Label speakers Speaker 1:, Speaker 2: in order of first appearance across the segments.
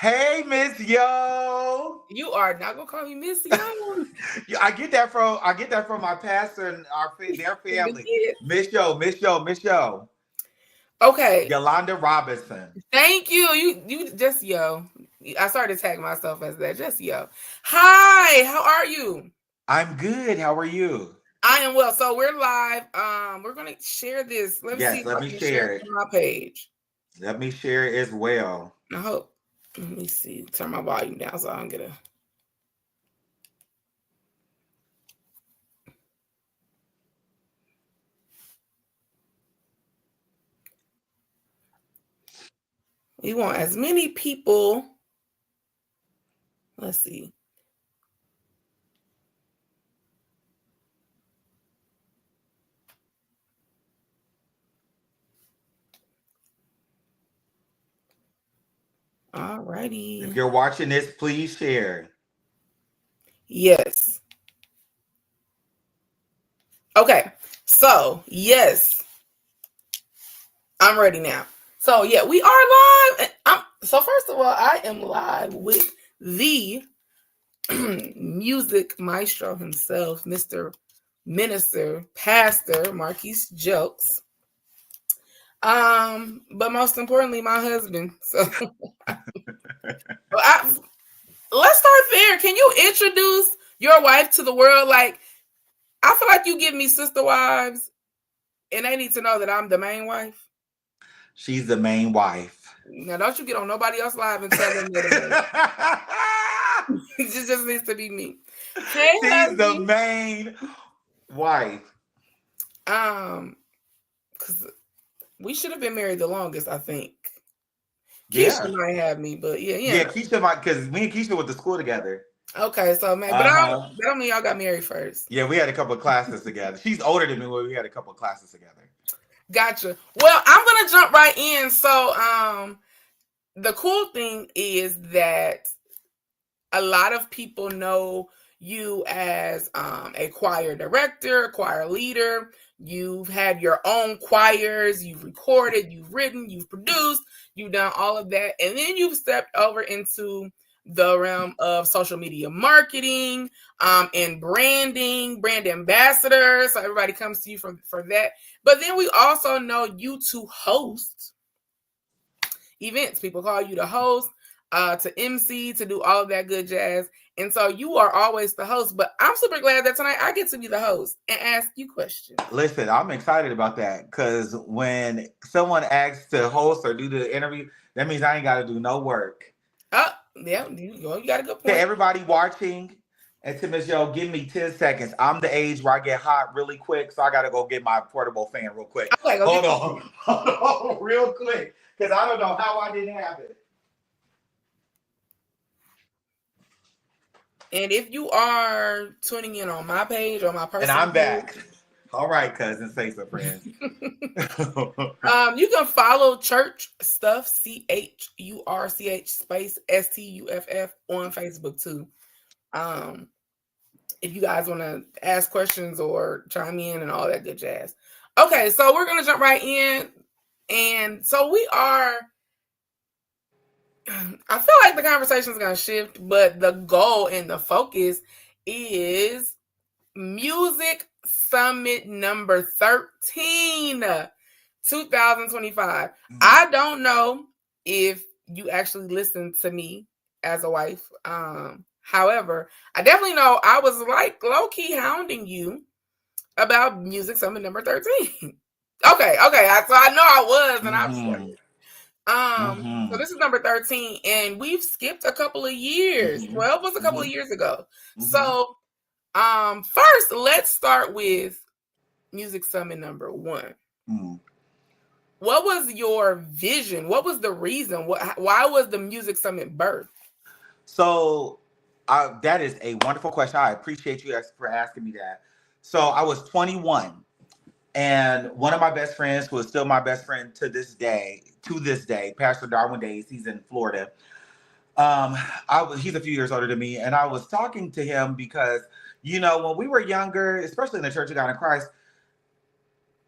Speaker 1: Hey, Miss Yo.
Speaker 2: You are not gonna call me Miss Young.
Speaker 1: Yeah, I get that from my pastor and their
Speaker 2: The
Speaker 1: family.
Speaker 2: kid.
Speaker 1: Miss Yo.
Speaker 2: Okay,
Speaker 1: Yolanda Robinson.
Speaker 2: thank you. You just yo. I started to tag myself as that. Just yo. Hi, how are you?
Speaker 1: I'm good. How are you?
Speaker 2: I am well. So we're live. We're gonna share this. Let me see
Speaker 1: Yes,
Speaker 2: if
Speaker 1: let
Speaker 2: I
Speaker 1: me
Speaker 2: can share
Speaker 1: share
Speaker 2: it
Speaker 1: it.
Speaker 2: to my page.
Speaker 1: Let me share it as well.
Speaker 2: I hope. Let me see. Turn my volume down so I don't get a. We want as many people. Let's see.
Speaker 1: If
Speaker 2: Alrighty.
Speaker 1: you're watching this, please share.
Speaker 2: Yes. Okay. So yes, I'm ready now. So yeah, we are live. So first of all, I am live with the music maestro himself, Mr. Minister, Pastor Marquise Jokes. But most importantly, my husband. So I, let's start there. Can you introduce your wife to the world? Like, I feel like you give me sister wives, and they need to know that I'm the main wife.
Speaker 1: She's the main wife.
Speaker 2: Now, don't you get on nobody else live and tell them that it just needs to be me. Hey,
Speaker 1: She's the
Speaker 2: hubby.
Speaker 1: main wife.
Speaker 2: Um, because we should have been married the longest, I think. Keisha
Speaker 1: Yeah.
Speaker 2: might have me, but yeah,
Speaker 1: Yeah,
Speaker 2: yeah.
Speaker 1: Keisha might, because me and Keisha went to school together.
Speaker 2: Okay, so man, but
Speaker 1: Uh-huh.
Speaker 2: that don't mean y'all got married first.
Speaker 1: Yeah, we had a couple of classes together. She's older than me, but we had a couple of classes together.
Speaker 2: Gotcha. Well, I'm gonna jump right in. So, the cool thing is that a lot of people know you as a choir director, choir leader. You've had your own choirs, you've recorded, you've written, you've produced, you've done all of that. And then you've stepped over into the realm of social media marketing and brand ambassador. So everybody comes to you for that. But then we also know you to host events. People call you to host, to MC, to do all of that good jazz. And so you are always the host. But I'm super glad that tonight I get to be the host and ask you questions.
Speaker 1: Listen, I'm excited about that because when someone asks to host or do the interview, that means I ain't got to do no work.
Speaker 2: Oh, yeah, you got a good
Speaker 1: To
Speaker 2: point.
Speaker 1: everybody watching, and to Miss Yo, give me 10 seconds. I'm the age where I get hot really quick, so I got to go get my portable fan real quick.
Speaker 2: Okay, go
Speaker 1: Hold
Speaker 2: get
Speaker 1: on. Hold on real quick because I don't know how I didn't have it.
Speaker 2: And if you are tuning in on my page or my
Speaker 1: And
Speaker 2: personal
Speaker 1: I'm
Speaker 2: page,
Speaker 1: back. All right, cousin, say so, friends.
Speaker 2: you can follow Church Stuff, CHURCH space STUFF on Facebook too. If you guys want to ask questions or chime in and all that good jazz. Okay, so we're gonna jump right in. And so we are, I feel like the conversation is gonna shift, but the goal and the focus is Music Summit number 13, 2025. I don't know if you actually listened to me as a wife. However, I definitely know I was like low key hounding you about Music Summit number 13. Okay. So I know I was, and I'm just like,
Speaker 1: Mm-hmm.
Speaker 2: so
Speaker 1: Mm-hmm.
Speaker 2: this is number 13, and we've skipped a couple of years.
Speaker 1: Mm-hmm.
Speaker 2: 12 was a couple of
Speaker 1: Mm-hmm.
Speaker 2: years ago.
Speaker 1: Mm-hmm.
Speaker 2: So first let's start with Music Summit number 1.
Speaker 1: Mm-hmm.
Speaker 2: What was your vision? What was the reason? Why was the Music Summit birthed?
Speaker 1: So that is a wonderful question. I appreciate you for asking me that. So I was 21, and one of my best friends, who is still my best friend to this day, Pastor Darwin Days, he's in Florida. Um, he's a few years older than me, and I was talking to him because, when we were younger, especially in the Church of God in Christ,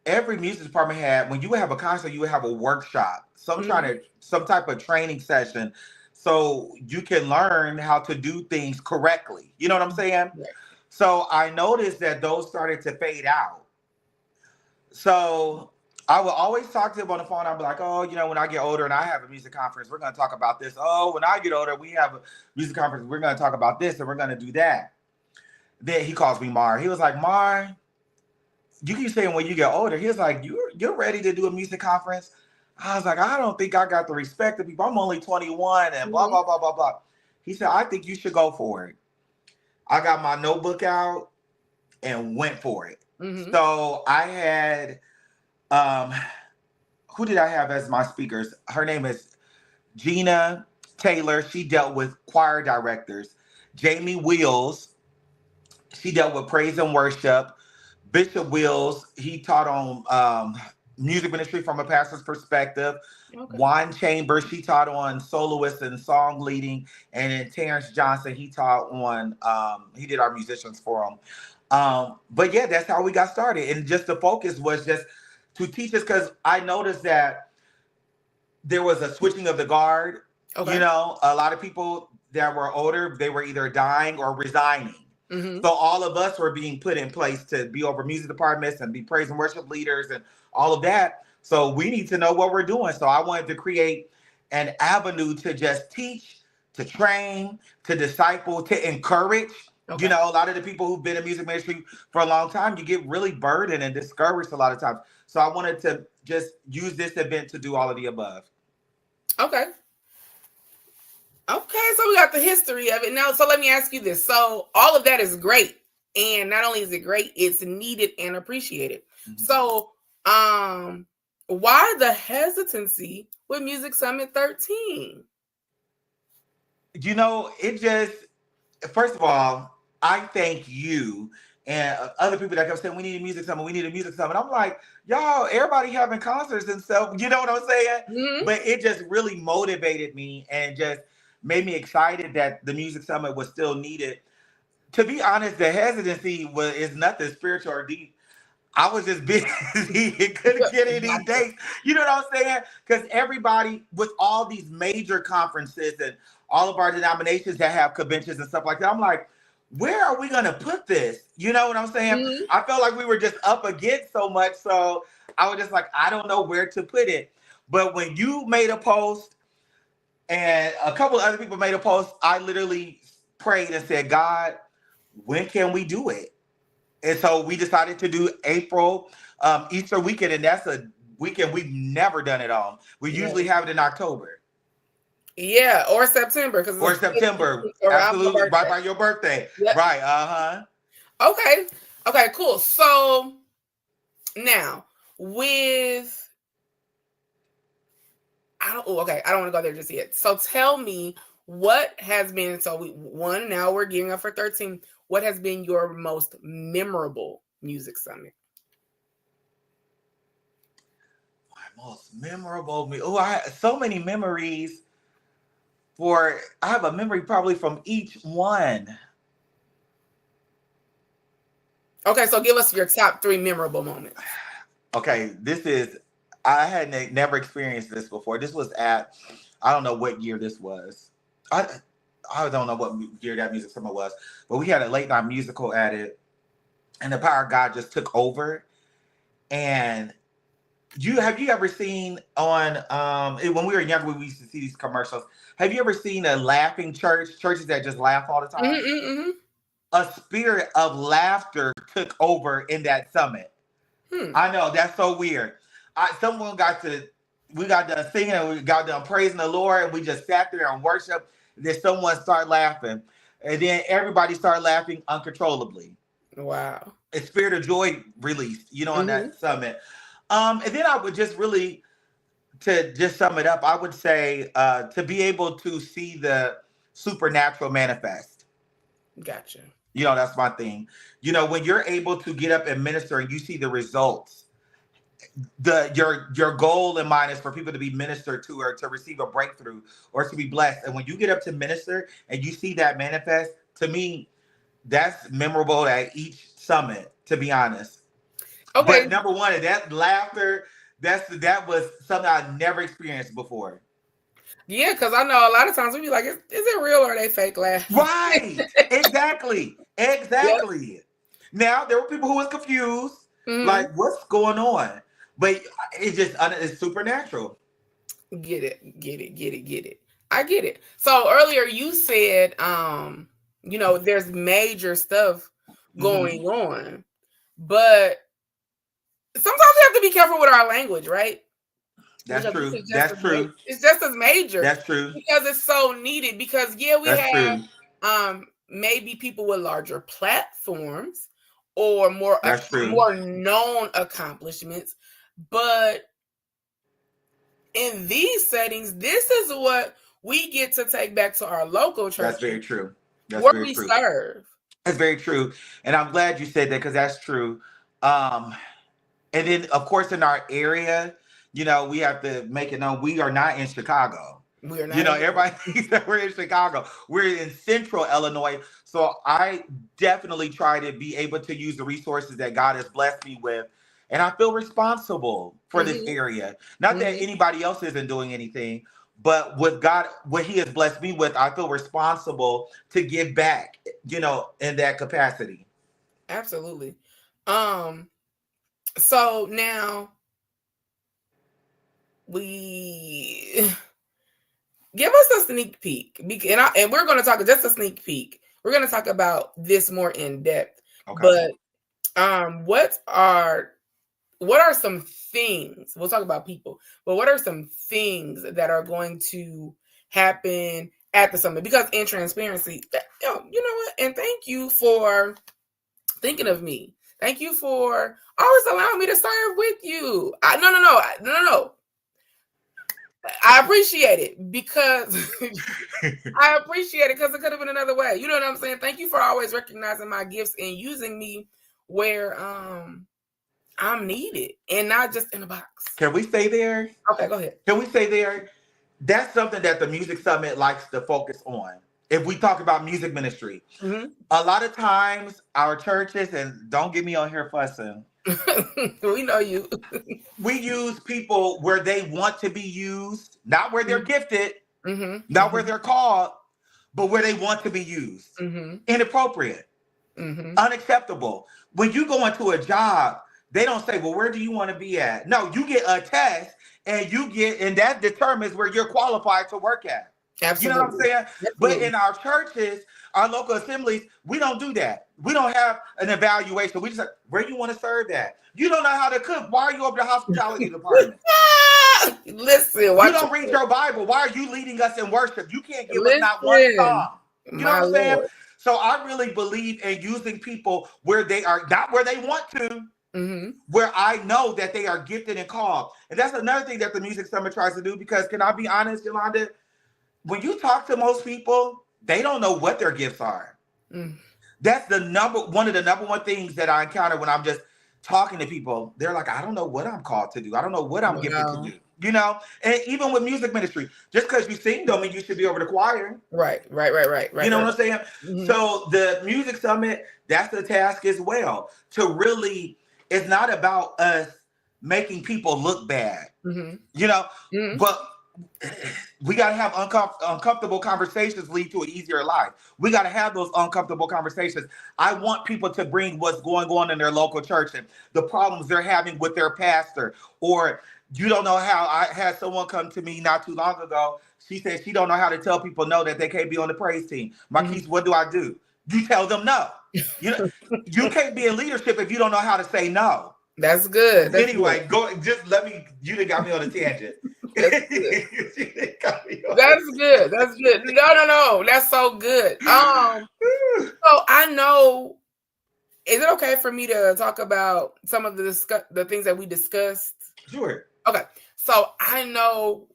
Speaker 1: every music department had, when you would have a concert, you would have a workshop, some
Speaker 2: Mhm.
Speaker 1: type of training session, so you can learn how to do things correctly. You know what I'm saying?
Speaker 2: Right.
Speaker 1: So I noticed that those started to fade out. So I would always talk to him on the phone. I'd be like, oh, when I get older and I have a music conference, we're going to talk about this. Oh, when I get older, we have a music conference, we're going to talk about this and we're going to do that. Then he calls me Mar. He was like, Mar, you keep saying when you get older. He was like, you're ready to do a music conference? I was like, I don't think I got the respect of people. I'm only 21 and blah,
Speaker 2: Mm-hmm.
Speaker 1: blah, blah, blah, blah. He said, I think you should go for it. I got my notebook out and went for it.
Speaker 2: Mm-hmm.
Speaker 1: So I had, um, who did I have as my speakers? Her name is Gina Taylor. She dealt with choir directors. Jamie Wheels, she dealt with praise and worship. Bishop Wills, he taught on music ministry from a pastor's perspective.
Speaker 2: Okay.
Speaker 1: Juan Chambers, she taught on soloist and song leading. And then Terrence Johnson, he taught on, he did our musicians forum. But yeah, that's how we got started. And just the focus was just to teach us, because I noticed that there was a switching of the guard.
Speaker 2: Okay.
Speaker 1: A lot of people that were older, they were either dying or resigning.
Speaker 2: Mm-hmm.
Speaker 1: So all of us were being put in place to be over music departments and be praise and worship leaders and all of that. So we need to know what we're doing. So I wanted to create an avenue to just teach, to train, to disciple, to encourage.
Speaker 2: Okay.
Speaker 1: A lot of the people who've been in music ministry for a long time, you get really burdened and discouraged a lot of times. So I wanted to just use this event to do all of the above.
Speaker 2: Okay. Okay, so we got the history of it now. So let me ask you this. So all of that is great. And not only is it great, it's needed and appreciated.
Speaker 1: Mhm.
Speaker 2: So why the hesitancy with Music Summit 13?
Speaker 1: It just, first of all, I thank you and other people that kept saying, we need a music summit, we need a music summit. I'm like, y'all, everybody having concerts and stuff, you know what I'm saying?
Speaker 2: Mm-hmm.
Speaker 1: But it just really motivated me and just made me excited that the music summit was still needed. To be honest, the hesitancy is nothing spiritual or deep. I was just busy and couldn't get any dates. You know what I'm saying? Because everybody, with all these major conferences and all of our denominations that have conventions and stuff like that, I'm like, where are we going to put this? You know what I'm saying?
Speaker 2: Mm-hmm.
Speaker 1: I felt like we were just up against so much. So I was just like, I don't know where to put it. But when you made a post and a couple of other people made a post, I literally prayed and said, God, when can we do it? And so we decided to do April, Easter weekend, and that's a weekend we've never done it on. We usually have it in October.
Speaker 2: Yeah, or September.
Speaker 1: Or September.
Speaker 2: Around my
Speaker 1: Absolutely.
Speaker 2: birthday.
Speaker 1: Right by your birthday.
Speaker 2: Yep.
Speaker 1: Right. Uh-huh.
Speaker 2: Okay. Okay, cool. So now with I don't want to go there just yet. So tell me what has been now we're gearing up for 13. What has been your most memorable music summit?
Speaker 1: My most memorable. Oh, I had so many memories. I have a memory probably from each one.
Speaker 2: Okay, so give us your top 3 memorable moments.
Speaker 1: Okay, I had never experienced this before. This was I don't know what year this was. I don't know what year that music summit was, but we had a late night musical at it, and the power of God just took over. And have you ever seen on when we were younger, we used to see these commercials. Have you ever seen a laughing churches that just laugh all the time?
Speaker 2: Mm-hmm, mm-hmm.
Speaker 1: A spirit of laughter took over in that summit. I know, that's so weird. We got done singing and we got done praising the Lord, and we just sat there and worship. Then someone started laughing, and then everybody started laughing uncontrollably.
Speaker 2: Wow.
Speaker 1: A spirit of joy released, on that summit. And then I would just really, to just sum it up, I would say to be able to see the supernatural manifest.
Speaker 2: Gotcha.
Speaker 1: That's my thing. When you're able to get up and minister and you see the results, your goal in mind is for people to be ministered to or to receive a breakthrough or to be blessed. And when you get up to minister and you see that manifest, to me, that's memorable at each summit, to be honest.
Speaker 2: Okay.
Speaker 1: But number one, that laughter, that was something I never experienced before.
Speaker 2: Yeah, because I know a lot of times we be like, is it real or are they fake laughing?
Speaker 1: Right. Exactly.
Speaker 2: Yep.
Speaker 1: Exactly. Now there were people who was confused,
Speaker 2: Hmm.
Speaker 1: like, what's going on? But it's supernatural.
Speaker 2: Get it, get it, get it, get it. I get it. So earlier you said, there's major stuff
Speaker 1: Hmm.
Speaker 2: going on, but sometimes we have to be careful with our language, right?
Speaker 1: That's
Speaker 2: Because this
Speaker 1: true.
Speaker 2: is just
Speaker 1: That's true.
Speaker 2: it's just as major
Speaker 1: That's true.
Speaker 2: because it's so needed. Because yeah, we
Speaker 1: That's
Speaker 2: have
Speaker 1: true.
Speaker 2: maybe people with larger platforms or more
Speaker 1: That's true.
Speaker 2: more known accomplishments, but in these settings, this is what we get to take back to our local
Speaker 1: That's
Speaker 2: churches
Speaker 1: very true. That's
Speaker 2: where
Speaker 1: very
Speaker 2: we
Speaker 1: true.
Speaker 2: serve.
Speaker 1: That's very true. And I'm glad you said that because that's true. Um, and then, of course, in our area, we have to make it known we are not in Chicago.
Speaker 2: We are not in
Speaker 1: Everybody thinks that we're in Chicago. We're in central Illinois. So I definitely try to be able to use the resources that God has blessed me with. And I feel responsible for this
Speaker 2: Mhm,
Speaker 1: area. Not that
Speaker 2: mhm.
Speaker 1: anybody else isn't doing anything, but with God, what He has blessed me with, I feel responsible to give back, in that capacity.
Speaker 2: Absolutely. Um, so now we give us a sneak peek, and we're going to talk just a sneak peek. We're going to talk about this more in depth.
Speaker 1: Okay.
Speaker 2: But what are some things? We'll talk about people, but what are some things that are going to happen at the summit? Because in transparency, you know what? And thank you for thinking of me. Thank you for always allowing me to serve with you. No. I appreciate it because I appreciate it because it could have been another way. You know what I'm saying? Thank you for always recognizing my gifts and using me where I'm needed and not just in a box.
Speaker 1: Can we stay there?
Speaker 2: Okay, go ahead.
Speaker 1: Can we stay there? That's something that the Music Summit likes to focus on. If we talk about music ministry,
Speaker 2: Mm-hmm.
Speaker 1: a lot of times our churches, and don't get me on here fussing,
Speaker 2: We know you.
Speaker 1: we use people where they want to be used, not where they're gifted, not where
Speaker 2: Mm-hmm.
Speaker 1: they're called, but where they want to be used.
Speaker 2: Mm-hmm.
Speaker 1: Inappropriate,
Speaker 2: Mm-hmm.
Speaker 1: unacceptable. When you go into a job, they don't say, well, where do you want to be at? No, you get a test and that determines where you're qualified to work at. You know what I'm
Speaker 2: Absolutely.
Speaker 1: saying? But
Speaker 2: Absolutely.
Speaker 1: in our churches, our local assemblies, we don't do that. We don't have an evaluation. We just say, where you want to serve at? You don't know how to cook. Why are you over the hospitality department?
Speaker 2: Listen,
Speaker 1: You
Speaker 2: watch
Speaker 1: don't read
Speaker 2: your
Speaker 1: your Bible. Why are you leading us in worship? You can't give us not one
Speaker 2: listen,
Speaker 1: song. You know
Speaker 2: my
Speaker 1: what I'm saying?
Speaker 2: Lord.
Speaker 1: So I really believe in using people where they are, not where they want to,
Speaker 2: Mm-hmm.
Speaker 1: where I know that they are gifted and called. And that's another thing that the Music Summit tries to do, because can I be honest, Yolanda? When you talk to most people, they don't know what their gifts are.
Speaker 2: Mm.
Speaker 1: That's one of the number one things that I encounter when I'm just talking to people. They're like, I don't know what I'm called to do. I don't know what I'm gifted to
Speaker 2: Wow.
Speaker 1: do. And even with music ministry, just because you sing don't mean you should be over the choir.
Speaker 2: Right.
Speaker 1: You know what I'm saying?
Speaker 2: Mm-hmm.
Speaker 1: So the Music Summit, that's the task as well. To really, it's not about us making people look bad,
Speaker 2: Mm-hmm.
Speaker 1: you know,
Speaker 2: Mm-hmm.
Speaker 1: but we got to have uncomfortable conversations lead to an easier life. We got to have those uncomfortable conversations. I want people to bring what's going on in their local church and the problems they're having with their pastor. Or you don't know how. I had someone come to me not too long ago. She said she don't know how to tell people no, that they can't be on the praise team. Marquise, what do I do? You tell them no. You know, you can't be in leadership if you don't know how to say no.
Speaker 2: That's good. That's good.
Speaker 1: Anyway, go, just let me. You done got me on a tangent.
Speaker 2: That's good. That's good. That's good. No. That's so good. So I know. Is it okay for me to talk about some of the things that we discussed?
Speaker 1: Sure.
Speaker 2: Okay. So I know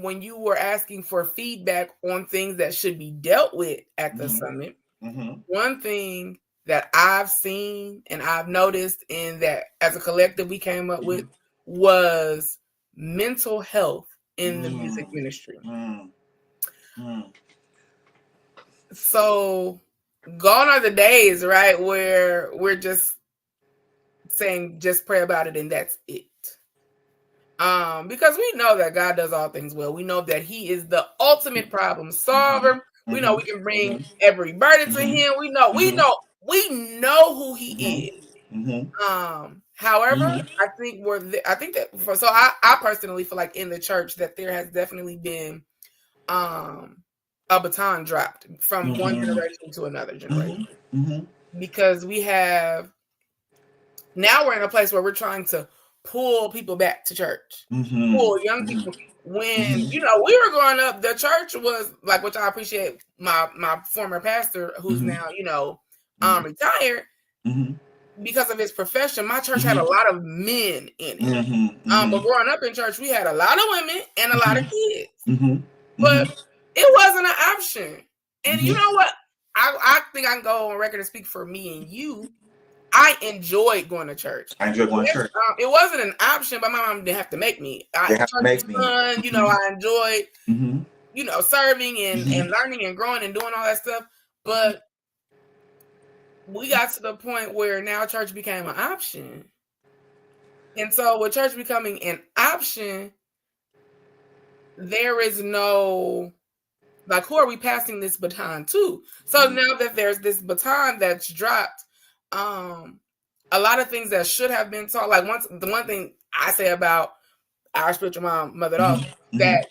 Speaker 2: when you were asking for feedback on things that should be dealt with at the summit, one thing that I've seen and I've noticed and that as a collective we came up with was mental health in the music ministry. So gone are the days, right, where we're just saying just pray about it and that's it. Because we know that God does all things well. We know that He is the ultimate problem solver. We know we can bring every burden to Him. We know who He is. However, I think I think that I personally feel like in the church that there has definitely been a baton dropped from one generation to another generation. Because now we're in a place where we're trying to pull people back to church, pull young people. When we were growing up, the church was like, which I appreciate my former pastor, who's now retired. Because of his profession, my church had a lot of men in it. But growing up in church, we had a lot of women and a lot of kids. But it wasn't an option. And you know what? I think I can go on record and speak for me and you. I enjoyed going to church.
Speaker 1: I enjoyed going to church.
Speaker 2: It wasn't an option, but my mom didn't have to make me. I enjoyed, serving and learning and growing and doing all that stuff. But we got to the point where now church became an option. And so with church becoming an option, there is no, like, who are we passing this baton to? So now that there's this baton that's dropped, a lot of things that should have been taught, like the one thing I say about our spiritual mom, Mother Dawes, that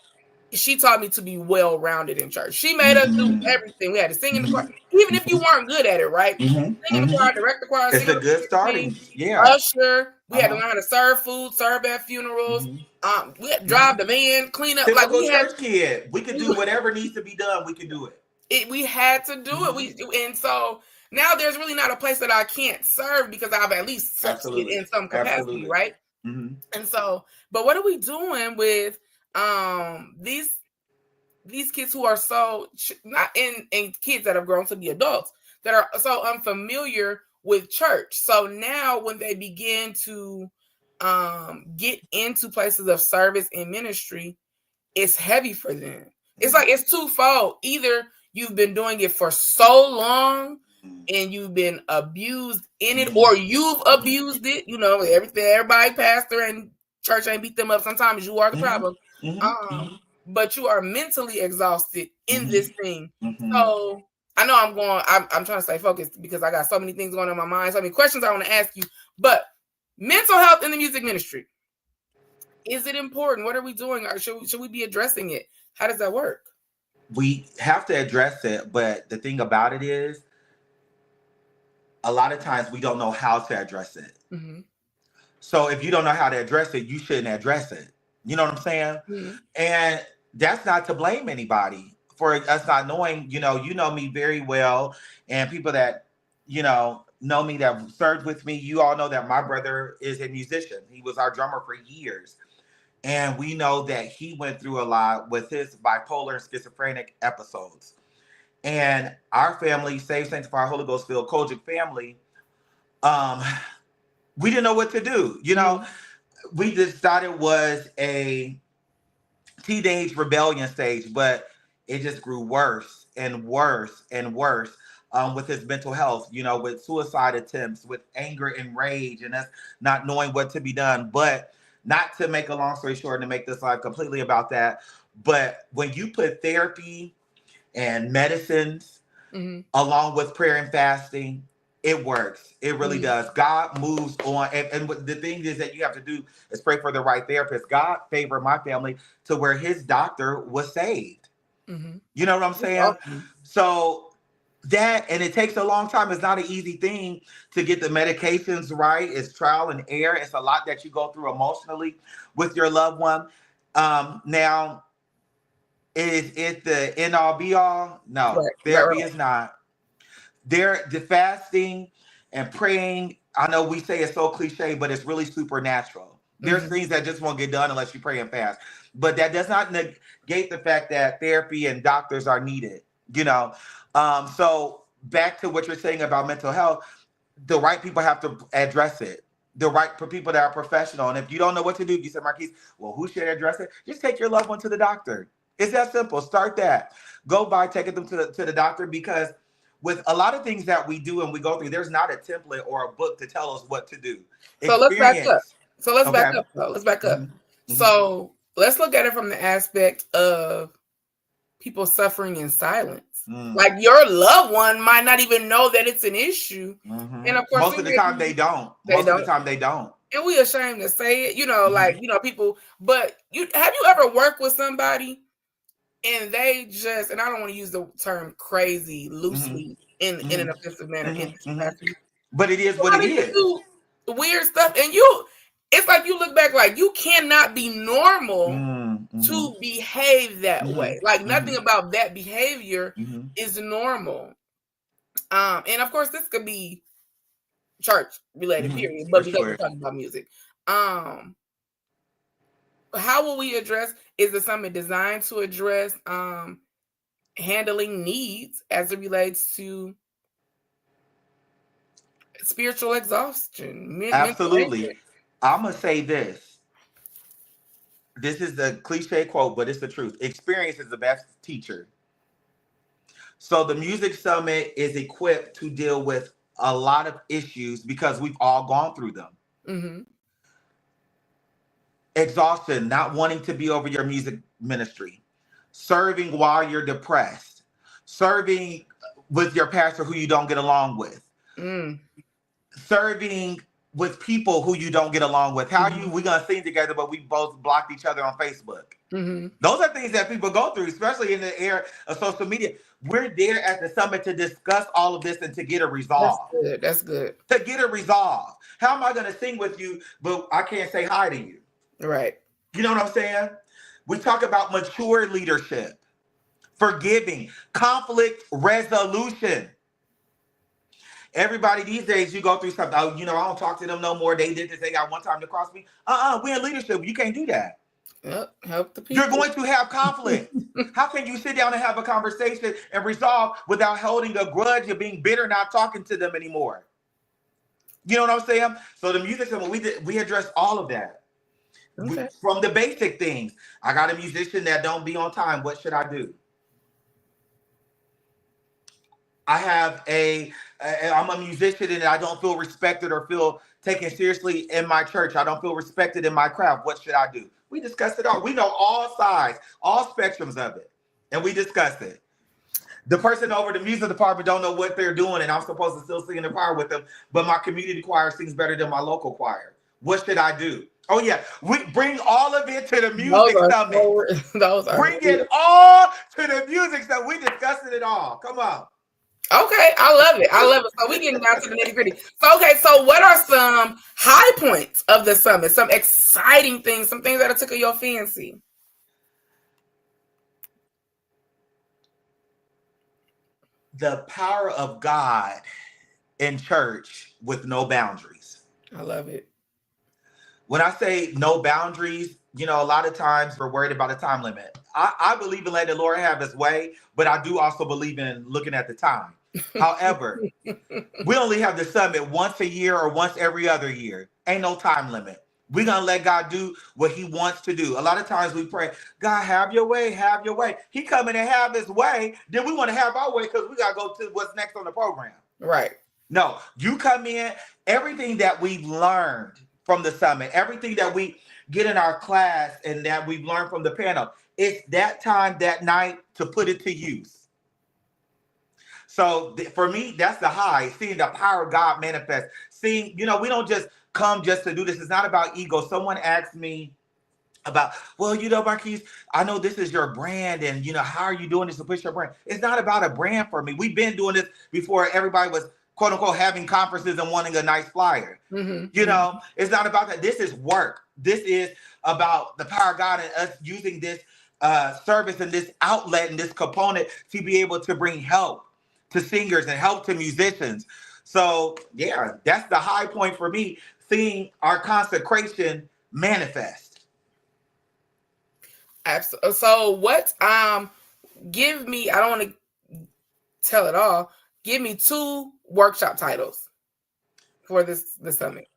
Speaker 2: she taught me to be well-rounded in church. She made us do everything. We had to sing in the choir, even if you weren't good at it, right? Sing in the choir, direct the choir.
Speaker 1: It's a good starting. Yeah.
Speaker 2: Usher. We had to learn how to serve food, serve at funerals. We had to drive the van, clean up.
Speaker 1: Typical church kid. We could do whatever needs to be done. We could do it.
Speaker 2: We had to do it. And so now there's really not a place that I can't serve because I've at least succeeded in some capacity, right? And so, but what are we doing with these kids who are so not in kids that have grown to be adults that are so unfamiliar with church? So now when they begin to get into places of service and ministry, it's heavy for them. It's like it's twofold. Either you've been doing it for so long and you've been abused in it, or you've abused it. Everybody, pastor and church ain't beat them up. Sometimes you are the problem. But you are mentally exhausted in this thing. So I know I'm trying to stay focused because I got so many things going on in my mind, so many questions I want to ask you. But mental health in the music ministry, is it important? What are we doing? Or should we be addressing it? How does that work?
Speaker 1: We have to address it, but the thing about it is, a lot of times we don't know how to address it. So if you don't know how to address it, you shouldn't address it. You know what I'm saying? And that's not to blame anybody for us not knowing. You know me very well, and people that know me that served with me. You all know that my brother is a musician. He was our drummer for years, and we know that he went through a lot with his bipolar and schizophrenic episodes. And our family, Saved, Sanctified, Holy Ghost filled Kojic family, we didn't know what to do. We just thought it was a teenage rebellion stage, but it just grew worse and worse and worse with his mental health, with suicide attempts, with anger and rage, and us not knowing what to be done. But not to make a long story short and to make this live completely about that, but when you put therapy and medicines along with prayer and fasting, it works. It really does. God moves on. And the thing is that you have to do is pray for the right therapist. God favored my family to where his doctor was saved. You know what I'm saying? So that, and it takes a long time. It's not an easy thing to get the medications right. It's trial and error. It's a lot that you go through emotionally with your loved one. Now, is it the end all be all? No, therapy is not. The fasting and praying, I know we say it's so cliche, but it's really supernatural. There's things that just won't get done unless you pray and fast. But that does not negate the fact that therapy and doctors are needed, So back to what you're saying about mental health, the right people have to address it. The right people that are professional. And if you don't know what to do, you said, Marquise, well, who should address it? Just take your loved one to the doctor. It's that simple. Start that. Go by taking them to the doctor, because with a lot of things that we do and we go through, there's not a template or a book to tell us what to do.
Speaker 2: So let's back up. Let's back up. So let's look at it from the aspect of people suffering in silence. Like your loved one might not even know that it's an issue. And of course,
Speaker 1: most of the time they don't. Most of the time they don't.
Speaker 2: And we ashamed to say it, like, people, but have you ever worked with somebody and they just, and I don't want to use the term crazy loosely in an offensive manner,
Speaker 1: but it is what it is.
Speaker 2: Do weird stuff, and it's like you look back like you cannot be normal to behave that way. Like nothing about that behavior is normal. And of course this could be church related, period. But because we're talking about music, how will we address? Is the summit designed to address handling needs as it relates to spiritual exhaustion?
Speaker 1: Absolutely. I'm gonna say this. This is the cliche quote, but it's the truth. Experience is the best teacher. So the Music Summit is equipped to deal with a lot of issues because we've all gone through them. Exhaustion, not wanting to be over your music ministry, serving while you're depressed, serving with your pastor who you don't get along with, serving with people who you don't get along with. How we gonna sing together, but we both blocked each other on Facebook? Those are things that people go through, especially in the era of social media. We're there at the summit to discuss all of this and to get it resolved.
Speaker 2: That's good.
Speaker 1: To get it resolved. How am I going to sing with you, but I can't say hi to you?
Speaker 2: Right.
Speaker 1: You know what I'm saying? We talk about mature leadership, forgiving, conflict resolution. Everybody these days, you go through something. Oh, I don't talk to them no more. They did this. They got one time to cross me. We're in leadership. You can't do that.
Speaker 2: Help the people.
Speaker 1: You're going to have conflict. How can you sit down and have a conversation and resolve without holding a grudge or being bitter, not talking to them anymore? You know what I'm saying? So the music, we address all of that. From the basic things. I got a musician that don't be on time. What should I do? I'm a musician and I don't feel respected or feel taken seriously in my church. I don't feel respected in my craft. What should I do? We discussed it all. We know all sides, all spectrums of it. And we discussed it. The person over the music department don't know what they're doing, and I'm supposed to still sing in the choir with them, but my community choir sings better than my local choir. What should I do? Oh, yeah. We bring all of it to the music summit. Bring it all to the music summit. We discussed it all. Come on.
Speaker 2: Okay, I love it. So we getting down to the nitty gritty. So what are some high points of the summit? Some exciting things, some things that have tickled your fancy.
Speaker 1: The power of God in church with no boundaries.
Speaker 2: I love it.
Speaker 1: When I say no boundaries, a lot of times we're worried about a time limit. I believe in letting the Lord have his way, but I do also believe in looking at the time. However, we only have the summit once a year or once every other year. Ain't no time limit. We're going to let God do what he wants to do. A lot of times we pray, God, have your way, have your way. He come in and have his way. Then we want to have our way because we got to go to what's next on the program.
Speaker 2: Right.
Speaker 1: No, you come in, everything that we've learned from the summit, everything that we get in our class and that we've learned from the panel, it's that time, that night to put it to use. So for me, that's the high, seeing the power of God manifest. Seeing, we don't just come just to do this. It's not about ego. Someone asked me about, well, Marquise, I know this is your brand and, how are you doing this to push your brand? It's not about a brand for me. We've been doing this before everybody was, quote unquote, having conferences and wanting a nice flyer. It's not about that. This is work. This is about the power of God and us using this service and this outlet and this component to be able to bring help to singers and help to musicians. So yeah, that's the high point for me, seeing our consecration manifest.
Speaker 2: Absolutely. So what, give me, I don't want to tell it all. Give me 2 workshop titles for the summit.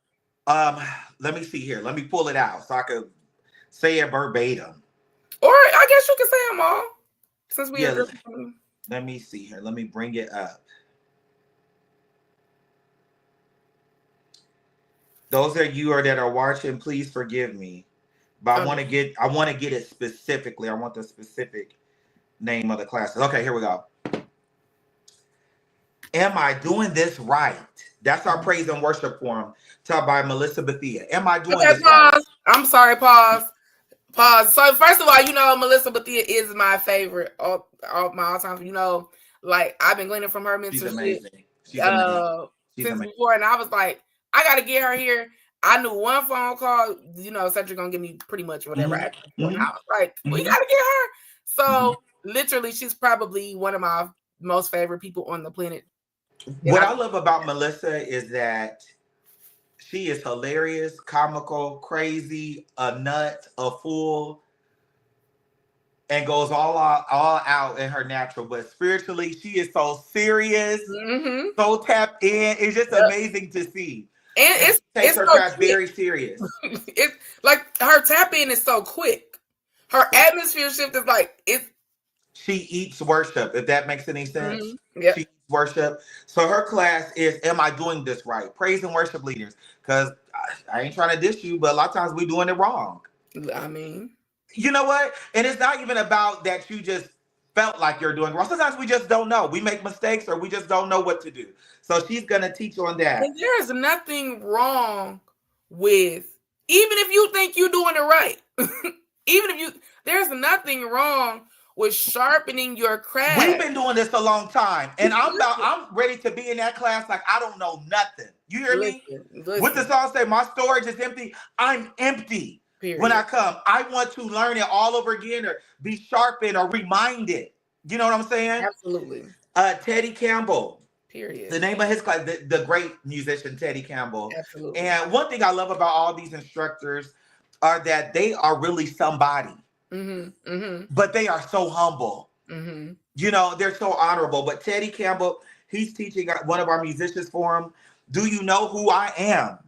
Speaker 1: Let me see here. Let me pull it out so I could say it verbatim.
Speaker 2: Or I guess you can say them all since we have.
Speaker 1: Let me see here. Let me bring it up. Those of you that are watching, please forgive me. but I want to get it specifically. I want the specific name of the classes. Okay, here we go. Am I doing this right? That's our praise and worship forum taught by Melissa Bethia. Am I doing this right?
Speaker 2: Pause. I'm sorry, pause. So first of all, Melissa Bethia is my favorite of my all time. Like I've been gleaning from her mentorship.
Speaker 1: She's amazing. She's amazing.
Speaker 2: Since before, and I was like, I gotta get her here. I knew one phone call, Cedric gonna give me pretty much whatever. I was like, we gotta get her. So literally, she's probably one of my most favorite people on the planet.
Speaker 1: What I love about Melissa is that she is hilarious, comical, crazy, a nut, a fool, and goes all out in her natural. But spiritually, she is so serious, so tapped in. It's just amazing to see.
Speaker 2: And
Speaker 1: takes her craft very serious.
Speaker 2: It's like her tap in is so quick. Her atmosphere shift is like it's.
Speaker 1: She eats worship, if that makes any sense.
Speaker 2: Yep.
Speaker 1: She eats worship. So her class is, am I doing this right? Praise and worship leaders. Because I ain't trying to diss you, but a lot of times we doing it wrong.
Speaker 2: I mean.
Speaker 1: You know what? And it's not even about that you just felt like you're doing wrong. Sometimes we just don't know. We make mistakes or we just don't know what to do. So she's going to teach on that.
Speaker 2: And there is nothing wrong with, even if you think you're doing it right, there's nothing wrong with sharpening your craft.
Speaker 1: We've been doing this a long time, and I'm ready to be in that class like I don't know nothing. You hear me?
Speaker 2: Listen.
Speaker 1: What the song say? My storage is empty. I'm empty.
Speaker 2: Period.
Speaker 1: When I come. I want to learn it all over again or be sharpened or reminded. You know what I'm saying?
Speaker 2: Absolutely.
Speaker 1: Teddy Campbell.
Speaker 2: Period.
Speaker 1: The name of his class, the great musician Teddy Campbell.
Speaker 2: Absolutely.
Speaker 1: And one thing I love about all these instructors are that they are really somebody. But they are so humble. They're so honorable. But Teddy Campbell, he's teaching one of our musicians for him. Do you know who I am?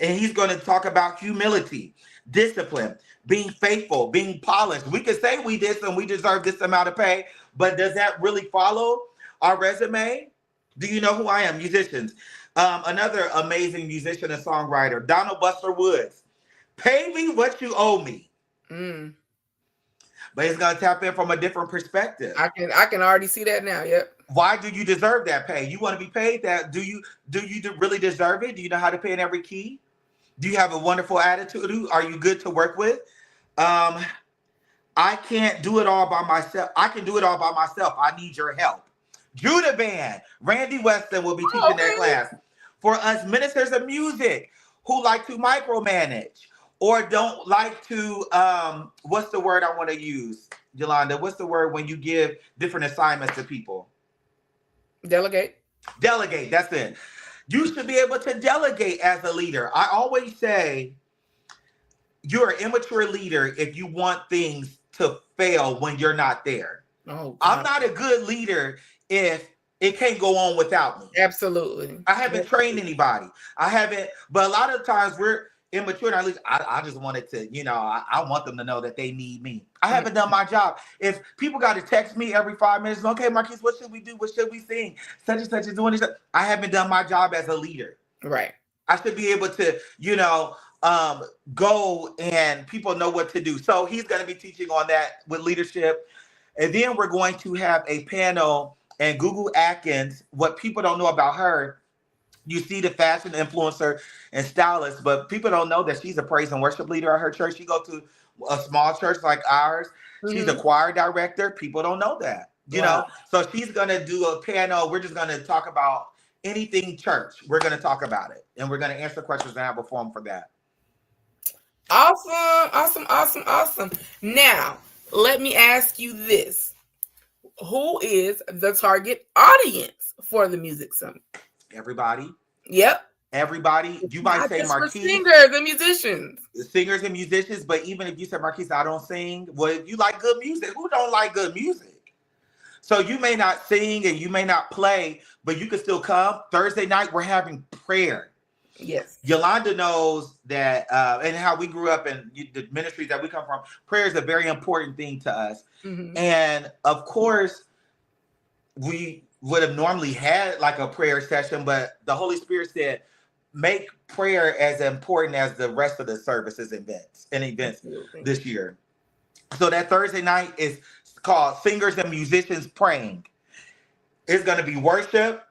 Speaker 1: And he's going to talk about humility, discipline, being faithful, being polished. We could say we did and we deserve this amount of pay, but does that really follow our resume? Do you know who I am? Musicians. Another amazing musician and songwriter, Donald Buster Woods. Pay me what you owe me. But he's going to tap in from a different perspective.
Speaker 2: I can already see that now. Yep.
Speaker 1: Why do you deserve that pay? You want to be paid that? Do you really deserve it? Do you know how to pay in every key? Do you have a wonderful attitude? Are you good to work with? I can't do it all by myself. I can do it all by myself. I need your help. Judah Band. Randy Weston will be teaching that class. For us ministers of music who like to micromanage or don't like to, what's the word I want to use, Yolanda? What's the word when you give different assignments to people?
Speaker 2: Delegate.
Speaker 1: Delegate, that's it. You should be able to delegate as a leader. I always say you're an immature leader if you want things to fail when you're not there.
Speaker 2: Oh, God.
Speaker 1: I'm not a good leader if it can't go on without me.
Speaker 2: Absolutely.
Speaker 1: I haven't trained anybody. I haven't, but a lot of times we're immature. And at least I just wanted to, I want them to know that they need me. I haven't done my job. If people got to text me every 5 minutes, okay, Marquise, what should we do? What should we sing? Such and such is doing this. I haven't done my job as a leader.
Speaker 2: Right.
Speaker 1: I should be able to, go and people know what to do. So he's going to be teaching on that with leadership. And then we're going to have a panel and Google Atkins, what people don't know about her. You see the fashion influencer and stylist, but people don't know that she's a praise and worship leader at her church. She goes to a small church like ours. She's a choir director. People don't know that, you know? So she's going to do a panel. We're just going to talk about anything church. We're going to talk about it and we're going to answer questions and have a forum for that.
Speaker 2: Awesome. Now, let me ask you this. Who is the target audience for the Music Summit?
Speaker 1: Everybody.
Speaker 2: Yep.
Speaker 1: Everybody. You might say Marquise.
Speaker 2: Singers and musicians.
Speaker 1: Singers and musicians, but even if you say Marquise, I don't sing. Well, if you like good music, who don't like good music? So you may not sing and you may not play, but you can still come. Thursday night, we're having prayer.
Speaker 2: Yes.
Speaker 1: Yolanda knows that, and how we grew up and the ministries that we come from, prayer is a very important thing to us. And of course, we would have normally had like a prayer session, but the Holy Spirit said, make prayer as important as the rest of the services events
Speaker 2: Absolutely.
Speaker 1: this year. So that Thursday night is called Singers and Musicians Praying. It's going to be worship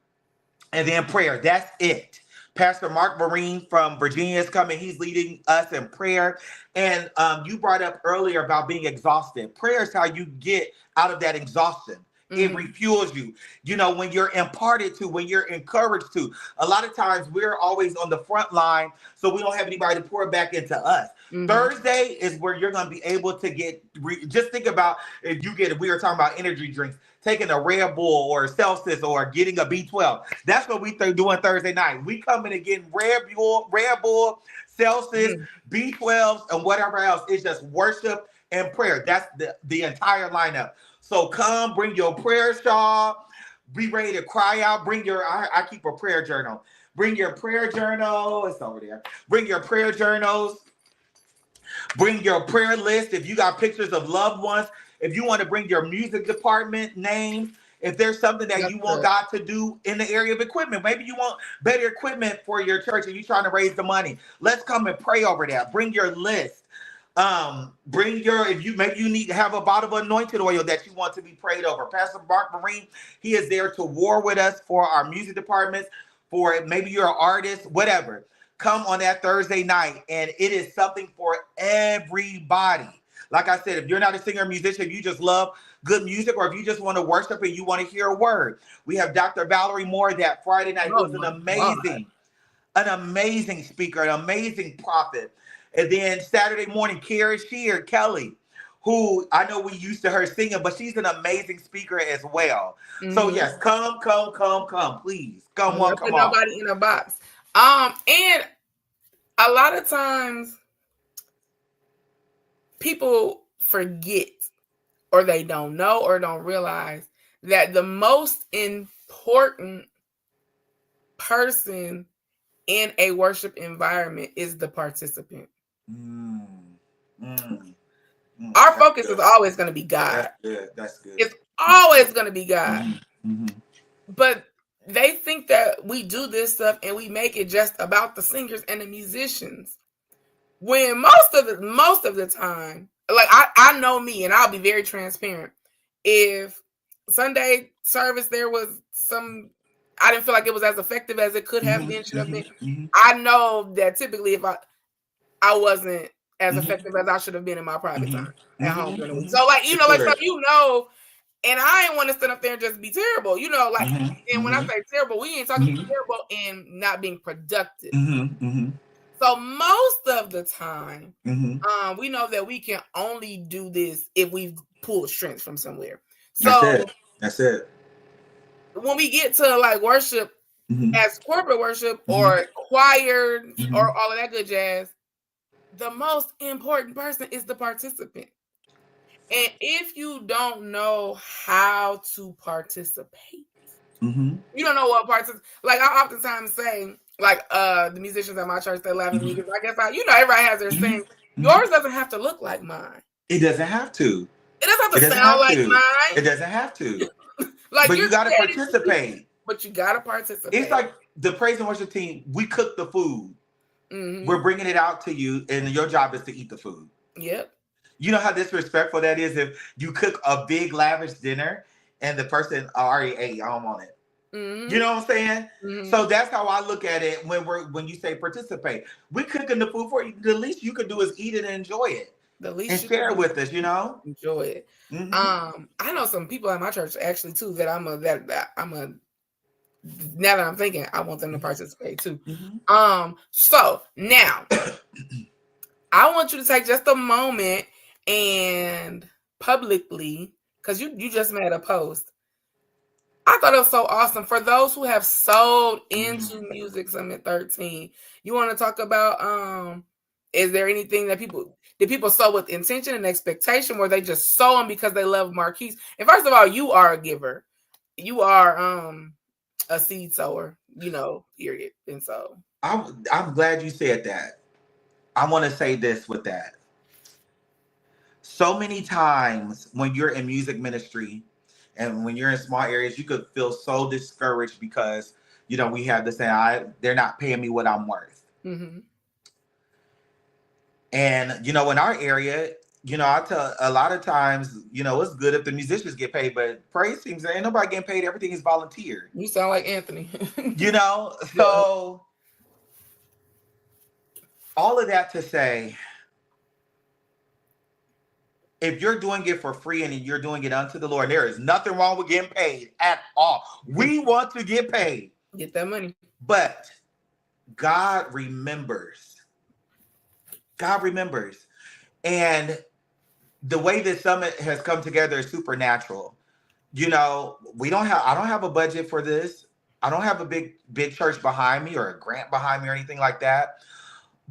Speaker 1: and then prayer. That's it. Pastor Mark Marine from Virginia is coming. He's leading us in prayer. And you brought up earlier about being exhausted. Prayer is how you get out of that exhaustion. It refuels you. You know, when you're imparted to, when you're encouraged to. A lot of times we're always on the front line, so we don't have anybody to pour back into us. Thursday is where you're going to be able to get, just think about if you get, we were talking about energy drinks, taking a Red Bull or a Celsius or getting a B12. That's what we doing Thursday night. We coming and getting Red Bull, Celsius, B12s, and whatever else. It's just worship and prayer. That's the entire lineup. So come, bring your prayer shawl, be ready to cry out. Bring your, I keep a prayer journal. Bring your prayer journal. It's over there. Bring your prayer journals. Bring your prayer list. If you got pictures of loved ones, if you want to bring your music department names, if there's something that you want God to do in the area of equipment, maybe you want better equipment for your church and you're trying to raise the money. Let's come and pray over that. Bring your list. Bring your, if you, maybe you need to have a bottle of anointed oil that you want to be prayed over. Pastor Mark Marine, he is there to war with us for our music departments, for maybe you're an artist, whatever. Come on that Thursday night, and it is something for everybody. Like I said, if you're not a singer or musician, if you just love good music, or if you just want to worship and you want to hear a word, we have Dr. Valerie Moore that Friday night, who's an amazing speaker, an amazing prophet. And then Saturday morning, Kara Shear Kelly, who I know we used to her singing, but she's an amazing speaker as well. So yes, come, please. Come on.
Speaker 2: Nobody in a box. And a lot of times people forget, or they don't know, or don't realize that the most important person in a worship environment is the participant. Our focus is always going to be God.
Speaker 1: That's good.
Speaker 2: It's always going to be God. But they think that we do this stuff and we make it just about the singers and the musicians. When most of the time, like I know me, and I'll be very transparent. If Sunday service there was some, I didn't feel like it was as effective as it could have been, should have been. I know that typically if I wasn't as effective as I should have been in my private time at home during the week. So like, like so and I ain't want to stand up there and just be terrible, like, and when I say terrible, we ain't talking terrible and not being productive. So most of the time, we know that we can only do this if we've pulled strength from somewhere. So
Speaker 1: that's it.
Speaker 2: When we get to like worship as corporate worship or choir or all of that good jazz, the most important person is the participant. And if you don't know how to participate, you don't know what participate. Like I oftentimes say, like the musicians at my church, they laugh at me because I guess everybody has their saying. Yours doesn't have to look like mine.
Speaker 1: It doesn't have to.
Speaker 2: It doesn't have to sound like mine.
Speaker 1: It doesn't have to.
Speaker 2: Like
Speaker 1: but you got to participate.
Speaker 2: But you got to participate.
Speaker 1: It's like the praise and worship team. We cook the food. We're bringing it out to you, and your job is to eat the food.
Speaker 2: Yep.
Speaker 1: You know how disrespectful that is if you cook a big lavish dinner and the person already ate. I don't want it. You know what I'm saying? So that's how I look at it when you say participate. We're cooking the food for you. The least you can do is eat it and enjoy it.
Speaker 2: The least
Speaker 1: and share it with us,
Speaker 2: enjoy it. I know some people at my church actually too that I'm a now that I'm thinking, I want them to participate too. So now I want you to take just a moment and publicly, because you just made a post. I thought it was so awesome. For those who have sold into Music Summit 13, you want to talk about is there anything that did people sow with intention and expectation, or they just sowing because they love Marquise? And first of all, you are a giver. You are a seed sower, period. And so
Speaker 1: I'm glad you said that. I want to say this with that. So many times when you're in music ministry and when you're in small areas, you could feel so discouraged because we have the saying, they're not paying me what I'm worth.
Speaker 2: Mm-hmm.
Speaker 1: And, in our area, I tell a lot of times, it's good if the musicians get paid, but praise teams, ain't nobody getting paid. Everything is volunteer.
Speaker 2: You sound like Anthony.
Speaker 1: So all of that to say, if you're doing it for free and you're doing it unto the Lord, there is nothing wrong with getting paid at all. We want to get paid.
Speaker 2: Get that money.
Speaker 1: But God remembers. God remembers. And the way this summit has come together is supernatural. I don't have a budget for this. I don't have a big church behind me or a grant behind me or anything like that.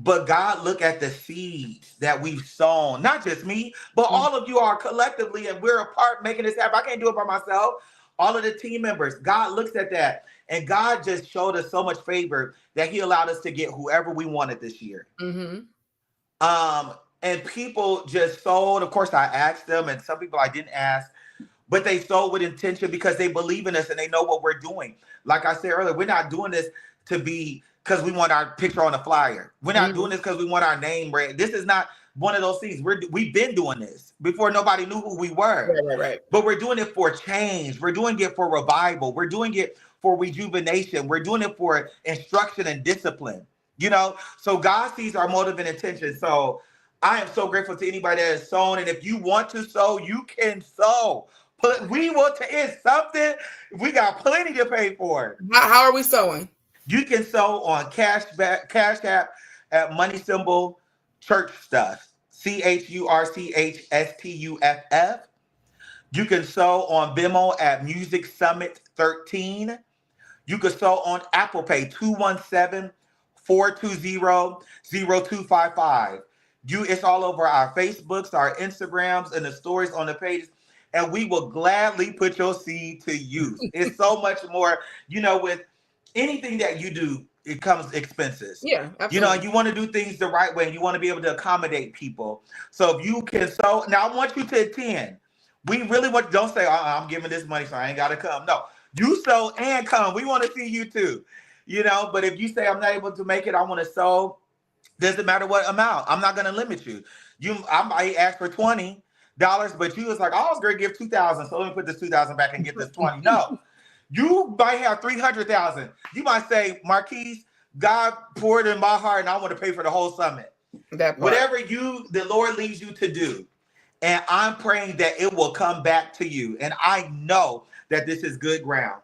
Speaker 1: But God, look at the seeds that we've sown. Not just me, but all of you are collectively, and we're a part making this happen. I can't do it by myself. All of the team members, God looks at that. And God just showed us so much favor that he allowed us to get whoever we wanted this year.
Speaker 2: Mm-hmm.
Speaker 1: And people just sold. Of course, I asked them, and some people I didn't ask, but they sold with intention because they believe in us and they know what we're doing. Like I said earlier, we're not doing this to be because we want our picture on a flyer. We're not doing this because we want our name brand. This is not one of those things. We've been doing this before nobody knew who we were.
Speaker 2: Right.
Speaker 1: But we're doing it for change. We're doing it for revival. We're doing it for rejuvenation. We're doing it for instruction and discipline. So God sees our motive and intention. So I am so grateful to anybody that has sown. And if you want to sow, you can sow. We will. It's something we got plenty to pay for.
Speaker 2: How are we sowing?
Speaker 1: You can sow on Cash App at money symbol church stuff. CHURCHSTUFF. You can sow on Venmo at Music Summit 13. You can sow on Apple Pay 217-420-0255. It's all over our Facebooks, our Instagrams, and the stories on the pages. And we will gladly put your seed to use. It's so much more, with anything that you do, it comes expenses.
Speaker 2: Yeah, absolutely.
Speaker 1: And you want to do things the right way, and you want to be able to accommodate people. So if you can sow, now I want you to attend. We really don't say, I'm giving this money, so I ain't got to come. No, you sow and come. We want to see you too. But if you say, I'm not able to make it, I want to sow, doesn't matter what amount. I'm not going to limit you. I might ask for $20, but you was like, I was going to give $2,000, so let me put this $2,000 back and get this $20. No. You might have $300,000. You might say, Marquise, God poured in my heart and I want to pay for the whole summit. Whatever the Lord leads you to do. And I'm praying that it will come back to you. And I know that this is good ground.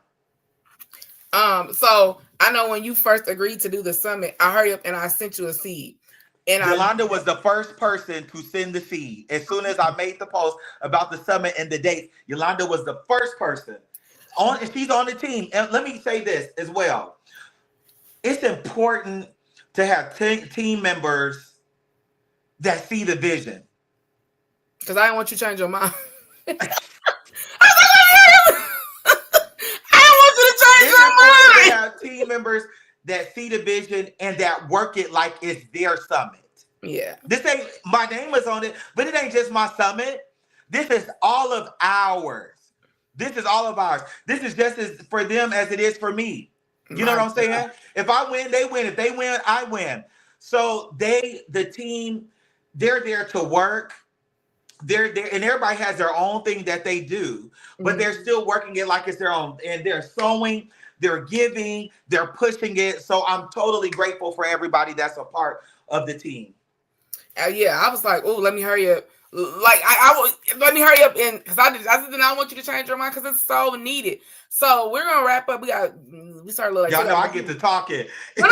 Speaker 2: So I know when you first agreed to do the summit, I hurried up and I sent you a seed. And
Speaker 1: Yolanda was the first person to send the seed. As soon as I made the post about the summit and the dates, Yolanda was the first person. And she's on the team. And let me say this as well. It's important to have team members that see the vision.
Speaker 2: Because I don't want you to change your mind. I want you to change your mind.
Speaker 1: To have team members that see the vision and that work it like it's their summit.
Speaker 2: Yeah.
Speaker 1: This ain't, my name is on it, but it ain't just my summit. This is all of ours. This is all of ours. This is just as for them as it is for me. You know what I'm saying? If I win, they win. If they win, I win. So the team, they're there to work. They're there, and everybody has their own thing that they do, but they're still working it like it's their own. And they're sowing, they're giving, they're pushing it. So I'm totally grateful for everybody that's a part of the team.
Speaker 2: Yeah, I was like, oh, let me hurry up. Like let me hurry up and because I did not want you to change your mind because it's so needed. So we're gonna wrap up. We started like
Speaker 1: y'all know I get to talking.
Speaker 2: No.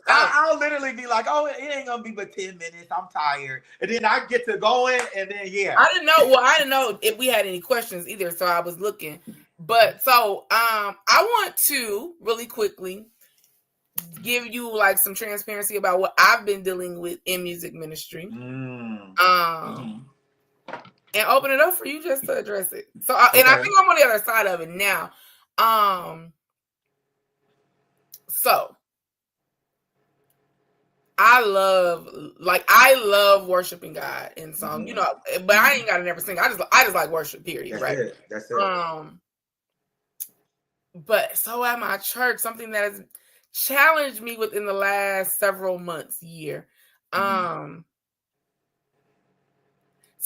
Speaker 1: I'll literally be like, oh, it ain't gonna be but 10 minutes. I'm tired, and then I get to going, and then yeah.
Speaker 2: I didn't know if we had any questions either, so I was looking. But so I want to really quickly give you like some transparency about what I've been dealing with in music ministry. And open it up for you just to address it. So, and I think I'm on the other side of it now. So I love worshiping God in song, but I ain't gotta never sing. I just like worship, period.
Speaker 1: That's
Speaker 2: right.
Speaker 1: That's it.
Speaker 2: But so at my church, something that has challenged me within the last several months, year. So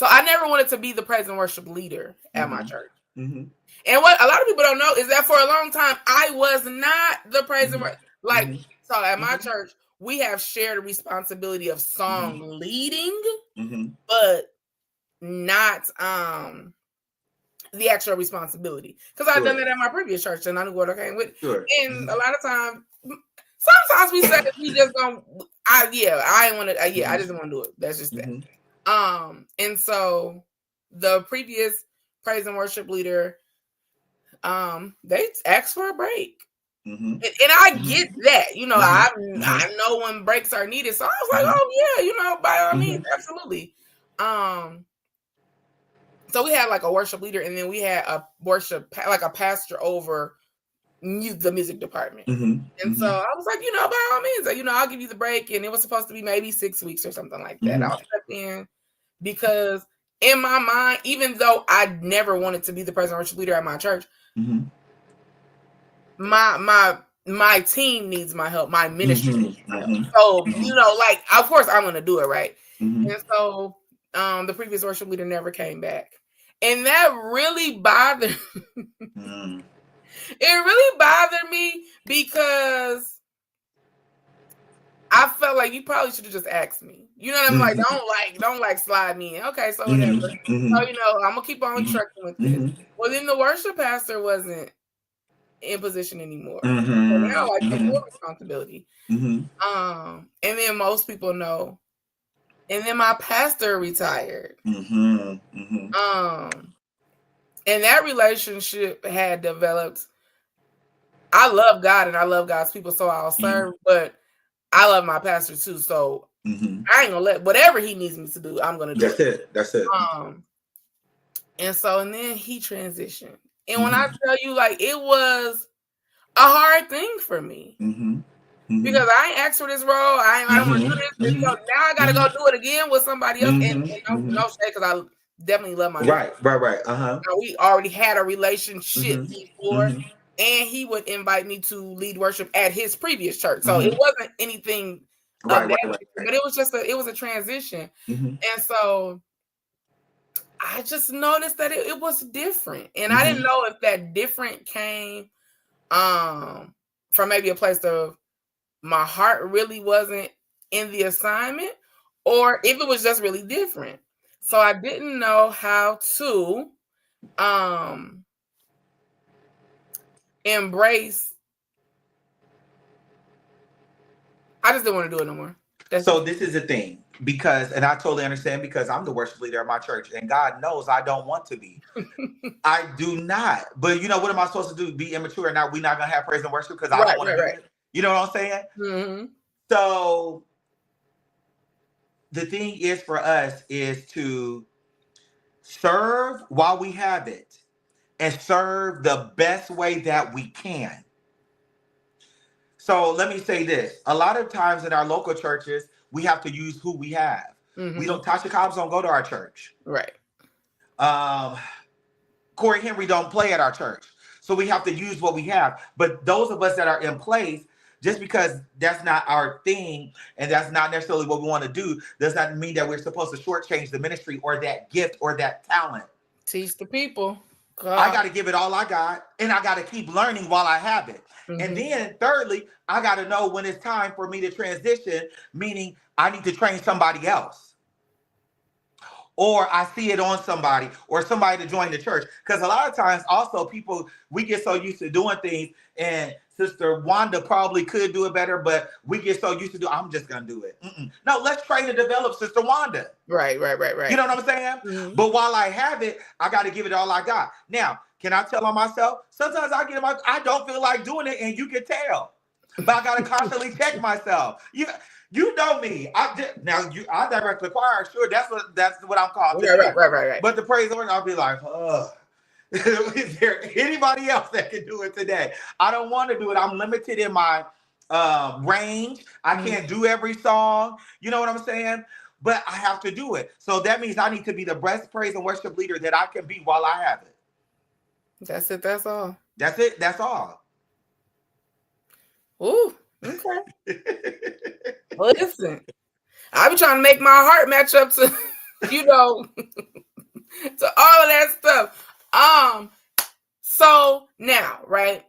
Speaker 2: I never wanted to be the praise and worship leader at my church. And what a lot of people don't know is that for a long time, I was not the praise and worship. Like, so at my church, we have shared a responsibility of song leading, but not the actual responsibility. Because I've done that at my previous church and I knew what I came with. And a lot of times, sometimes we said we just don't. I just didn't want to do it. That's just that. And so the previous praise and worship leader, they asked for a break. And I get that, you know, I know when breaks are needed. So I was like, oh yeah, you know, by all means, absolutely. So we had like a worship leader, and then we had a like a pastor over the music department. And so I was like, you know, by all means, you know, I'll give you the break. And it was supposed to be maybe 6 weeks or something like that. I'll step in because in my mind, even though I never wanted to be the president worship leader at my church, my team needs my help. My ministry needs my help. So, you know, like, of course I'm going to do it, right? And so the previous worship leader never came back. And that really bothered It really bothered me because I felt like you probably should have just asked me. You know what I'm like? Don't slide me in. Okay, so whatever. So, you know, I'm gonna keep on trucking with this. Well, then the worship pastor wasn't in position anymore. So now I take more responsibility. And then most people know. And then my pastor retired. And that relationship had developed. I love God and I love God's people, so I'll serve, but I love my pastor too. So I ain't gonna let whatever he needs me to do, I'm gonna do it.
Speaker 1: That's it.
Speaker 2: And then he transitioned. And when I tell you, like, it was a hard thing for me. Because I ain't asked for this role. I don't want to do this. And, you know, now I gotta go do it again with somebody else. And no shade, because I definitely love my
Speaker 1: right. You
Speaker 2: know, we already had a relationship before. And he would invite me to lead worship at his previous church. So it wasn't anything of that, but it was just it was a transition. And so I just noticed that it was different. And I didn't know if that different came from maybe a place of my heart really wasn't in the assignment, or if it was just really different. So I didn't know how to embrace. I just didn't want to do it no more.
Speaker 1: So this is the thing, because, and I totally understand, because I'm the worship leader at my church, and God knows I don't want to be. I do not. But you know, what am I supposed to do? Be immature? Now we're not gonna have praise and worship because I don't want to do it. You know what I'm saying? So the thing is for us is to serve while we have it, and serve the best way that we can. So let me say this. A lot of times in our local churches, we have to use who we have. We don't, Tasha Cobbs don't go to our church.
Speaker 2: Right.
Speaker 1: Corey Henry don't play at our church. So we have to use what we have. But those of us that are in place, just because that's not our thing and that's not necessarily what we want to do, does not mean that we're supposed to shortchange the ministry or that gift or that talent.
Speaker 2: Teach the people. God.
Speaker 1: I got to give it all I got, and I got to keep learning while I have it. And then thirdly, I got to know when it's time for me to transition, meaning I need to train somebody else. Or I see it on somebody, or somebody to join the church. Because a lot of times also people, we get so used to doing things, and Sister Wanda probably could do it better, but we get so used to I'm just going to do it. No, let's train and develop Sister Wanda.
Speaker 2: Right.
Speaker 1: You know what I'm saying? But while I have it, I got to give it all I got. Now, can I tell on myself? Sometimes I don't feel like doing it, and you can tell. But I got to constantly check myself. You know me. I direct the choir. Sure, that's what I'm called.
Speaker 2: Right.
Speaker 1: But the praise order, I'll be like, is there anybody else that can do it today? I don't want to do it. I'm limited in my range. I can't do every song. You know what I'm saying? But I have to do it. So that means I need to be the best praise and worship leader that I can be while I have it.
Speaker 2: That's it. That's all.
Speaker 1: That's it. That's all.
Speaker 2: Ooh, okay. Listen, I be trying to make my heart match up to, you know, to all of that stuff. So now, right?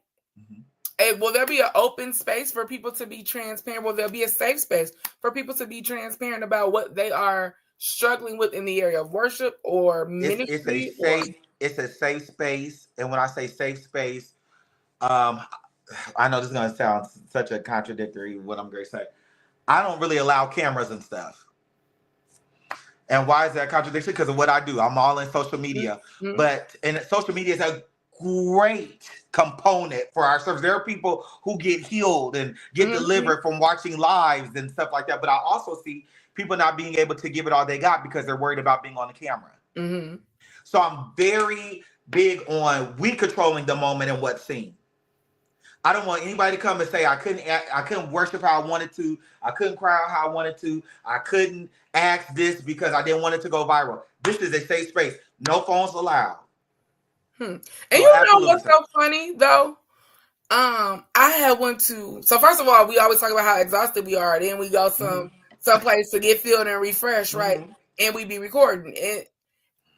Speaker 2: Will there be an open space for people to be transparent? Will there be a safe space for people to be transparent about what they are struggling with in the area of worship or ministry?
Speaker 1: It's a safe space, and when I say safe space, um, I know this is gonna sound such a contradictory what I'm going to say. I don't really allow cameras and stuff. And why is that contradiction? Because of what I do. I'm all in social media, but and social media is a great component for our service. There are people who get healed and get delivered from watching lives and stuff like that. But I also see people not being able to give it all they got because they're worried about being on the camera. So I'm very big on we controlling the moment and what's seen. I don't want anybody to come and say I couldn't worship how I wanted to. I couldn't cry how I wanted to. I couldn't ask this because I didn't want it to go viral. This is a safe space. No phones allowed.
Speaker 2: And so you know what's so funny though? I had went to, so first of all, we always talk about how exhausted we are. Then we go someplace to get filled and refreshed, right? And we be recording.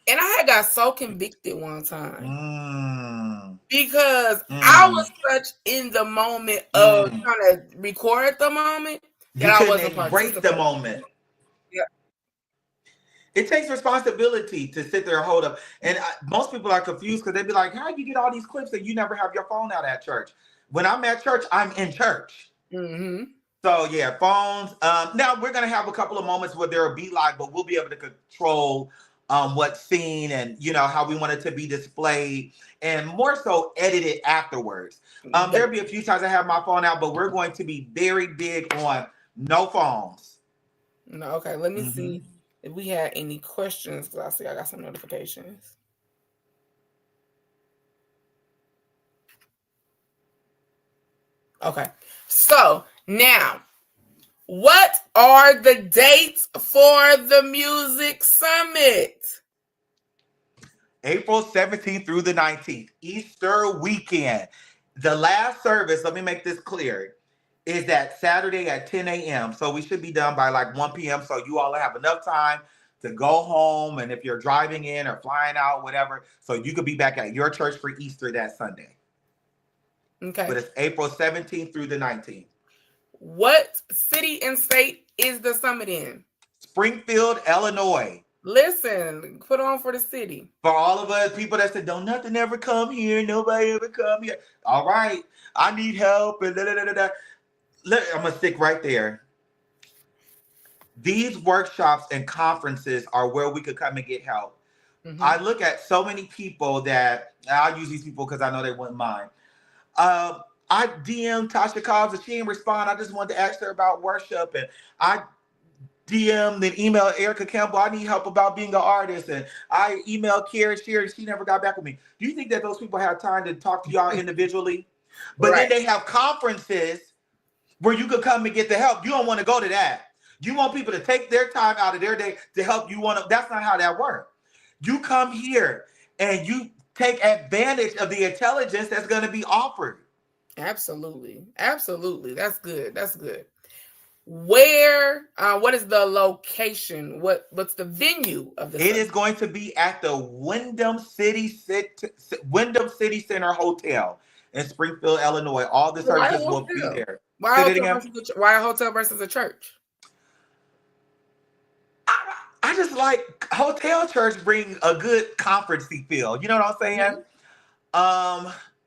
Speaker 2: And I had got so convicted one time because I was such in the moment of trying to record the moment that I wasn't
Speaker 1: embrace the moment.
Speaker 2: Yeah.
Speaker 1: It takes responsibility to sit there and hold up. And most people are confused because they be like, how do you get all these clips and you never have your phone out at church? When I'm at church, I'm in church. So yeah, phones. Now we're going to have a couple of moments where there will be live, but we'll be able to control what's seen and, you know, how we want it to be displayed and more so edit it afterwards. There'll be a few times I have my phone out, but we're going to be very big on no phones.
Speaker 2: No, okay, let me see if we had any questions because I see I got some notifications. Okay, so now, what are the dates for the Music Summit?
Speaker 1: April 17th through the 19th, Easter weekend. The last service, let me make this clear, is that Saturday at 10 a.m. So we should be done by like 1 p.m. So you all have enough time to go home. And if you're driving in or flying out, whatever, so you could be back at your church for Easter that Sunday.
Speaker 2: Okay.
Speaker 1: But it's April 17th through the 19th.
Speaker 2: What city and state is the summit in?
Speaker 1: Springfield, Illinois.
Speaker 2: Listen, put on for the city.
Speaker 1: For all of us people that said, don't nothing ever come here, nobody ever come here. All right, I need help. And Look, I'm going to stick right there. These workshops and conferences are where we could come and get help. I look at so many people that, I'll use these people because I know they wouldn't mind. I DM Tasha Cobbs and she didn't respond. I just wanted to ask her about worship. And I DM'd and emailed Erica Campbell. I need help about being an artist. And I emailed Karen Shear and she never got back with me. Do you think that those people have time to talk to y'all individually? But then they have conferences where you could come and get the help. You don't want to go to that. You want people to take their time out of their day to help you. That's not how that works. You come here and you take advantage of the intelligence that's going to be offered.
Speaker 2: Absolutely. Absolutely. That's good. That's good. Where, what is the location? What's the venue of this?
Speaker 1: It is going to be at the Wyndham City Center Hotel in Springfield, Illinois. All the services will be there.
Speaker 2: Why a hotel versus a church?
Speaker 1: I just like hotel church bring a good conferencey feel. You know what I'm saying?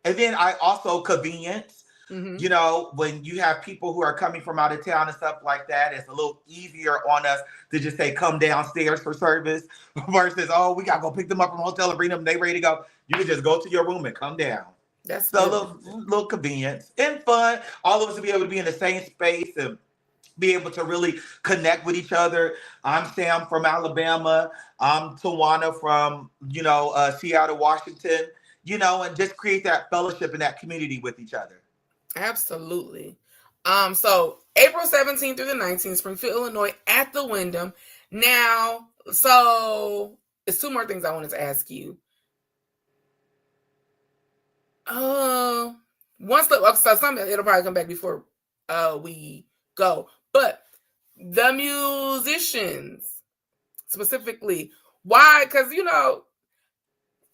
Speaker 1: And then I also convenience. You know, when you have people who are coming from out of town and stuff like that, it's a little easier on us to just say, come downstairs for service versus, oh, we got to go pick them up from the hotel and bring them. They ready to go. You can just go to your room and come down.
Speaker 2: That's
Speaker 1: so a little convenience and fun. All of us will be able to be in the same space and be able to really connect with each other. I'm Sam from Alabama. I'm Tawana from, Seattle, Washington, and just create that fellowship and that community with each other.
Speaker 2: Absolutely. So April 17th through the 19th, Springfield, Illinois, at the Wyndham. Now, so it's two more things I wanted to ask you. It'll probably come back before we go. But the musicians specifically, why? Because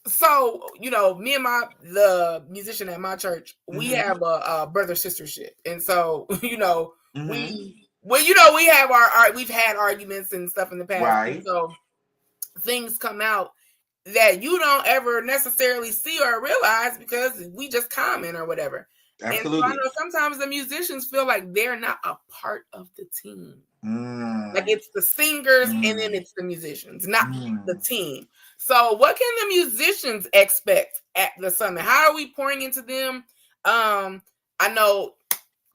Speaker 2: so me and the musician at my church, we have a brother sistership, and so we we have our we've had arguments and stuff in the past, and
Speaker 1: Right.
Speaker 2: so things come out that you don't ever necessarily see or realize because we just comment or whatever. And so I
Speaker 1: Absolutely.
Speaker 2: know sometimes the musicians feel like they're not a part of the team. Like it's the singers and then it's the musicians, not the team. So what can the musicians expect at the summit? How are we pouring into them? I know,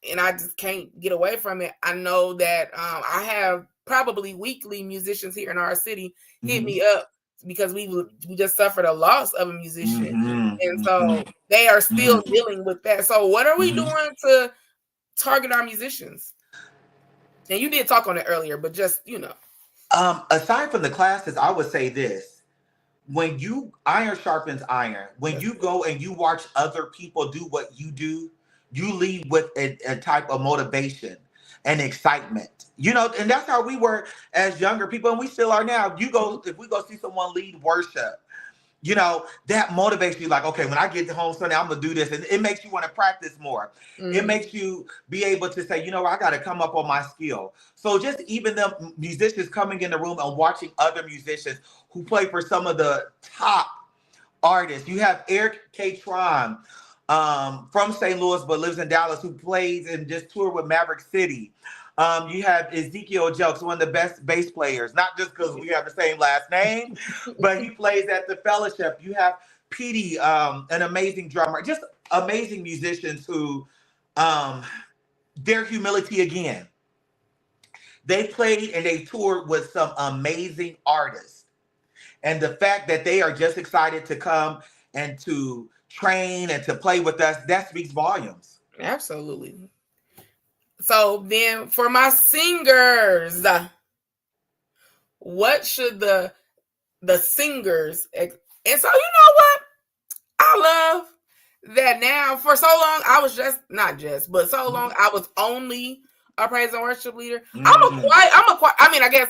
Speaker 2: and I just can't get away from it. I know that I have probably weekly musicians here in our city hit me up because we just suffered a loss of a musician, and so they are still dealing with that. So what are we doing to target our musicians? And you did talk on it earlier, but just
Speaker 1: Aside from the classes, I would say this. When you iron sharpens iron, when you go and you watch other people do what you do, you leave with a type of motivation and excitement. And that's how we were as younger people, and we still are now. If we go see someone lead worship, that motivates you like, okay, when I get home Sunday, I'm going to do this. And it makes you want to practice more. It makes you be able to say, I got to come up on my skill. So just even the musicians coming in the room and watching other musicians who play for some of the top artists. You have Eric K. Tron from St. Louis, but lives in Dallas, who plays and just toured with Maverick City. You have Ezekiel Jelks, one of the best bass players, not just because we have the same last name, but he plays at the Fellowship. You have Petey, an amazing drummer, just amazing musicians who, their humility again. They played and they toured with some amazing artists. And the fact that they are just excited to come and to train and to play with us, that speaks volumes.
Speaker 2: Absolutely. So then for my singers, what should the singers and so what? I love that now. For so long, I was but so long I was only a praise and worship leader. I guess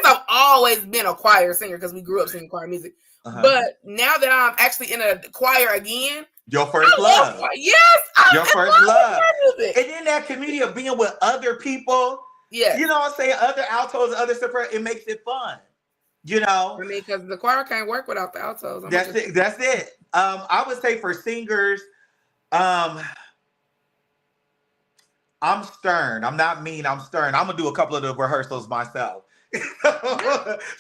Speaker 2: I've always been a choir singer because we grew up singing choir music. But now that I'm actually in a choir again,
Speaker 1: your first love.
Speaker 2: Yes,
Speaker 1: your first love. And in that community of being with other people, other altos, other sopranos, it makes it fun.
Speaker 2: I mean, because the choir can't work without the altos.
Speaker 1: That's it. I would say for singers, I'm stern. I'm not mean. I'm stern. I'm gonna do a couple of the rehearsals myself.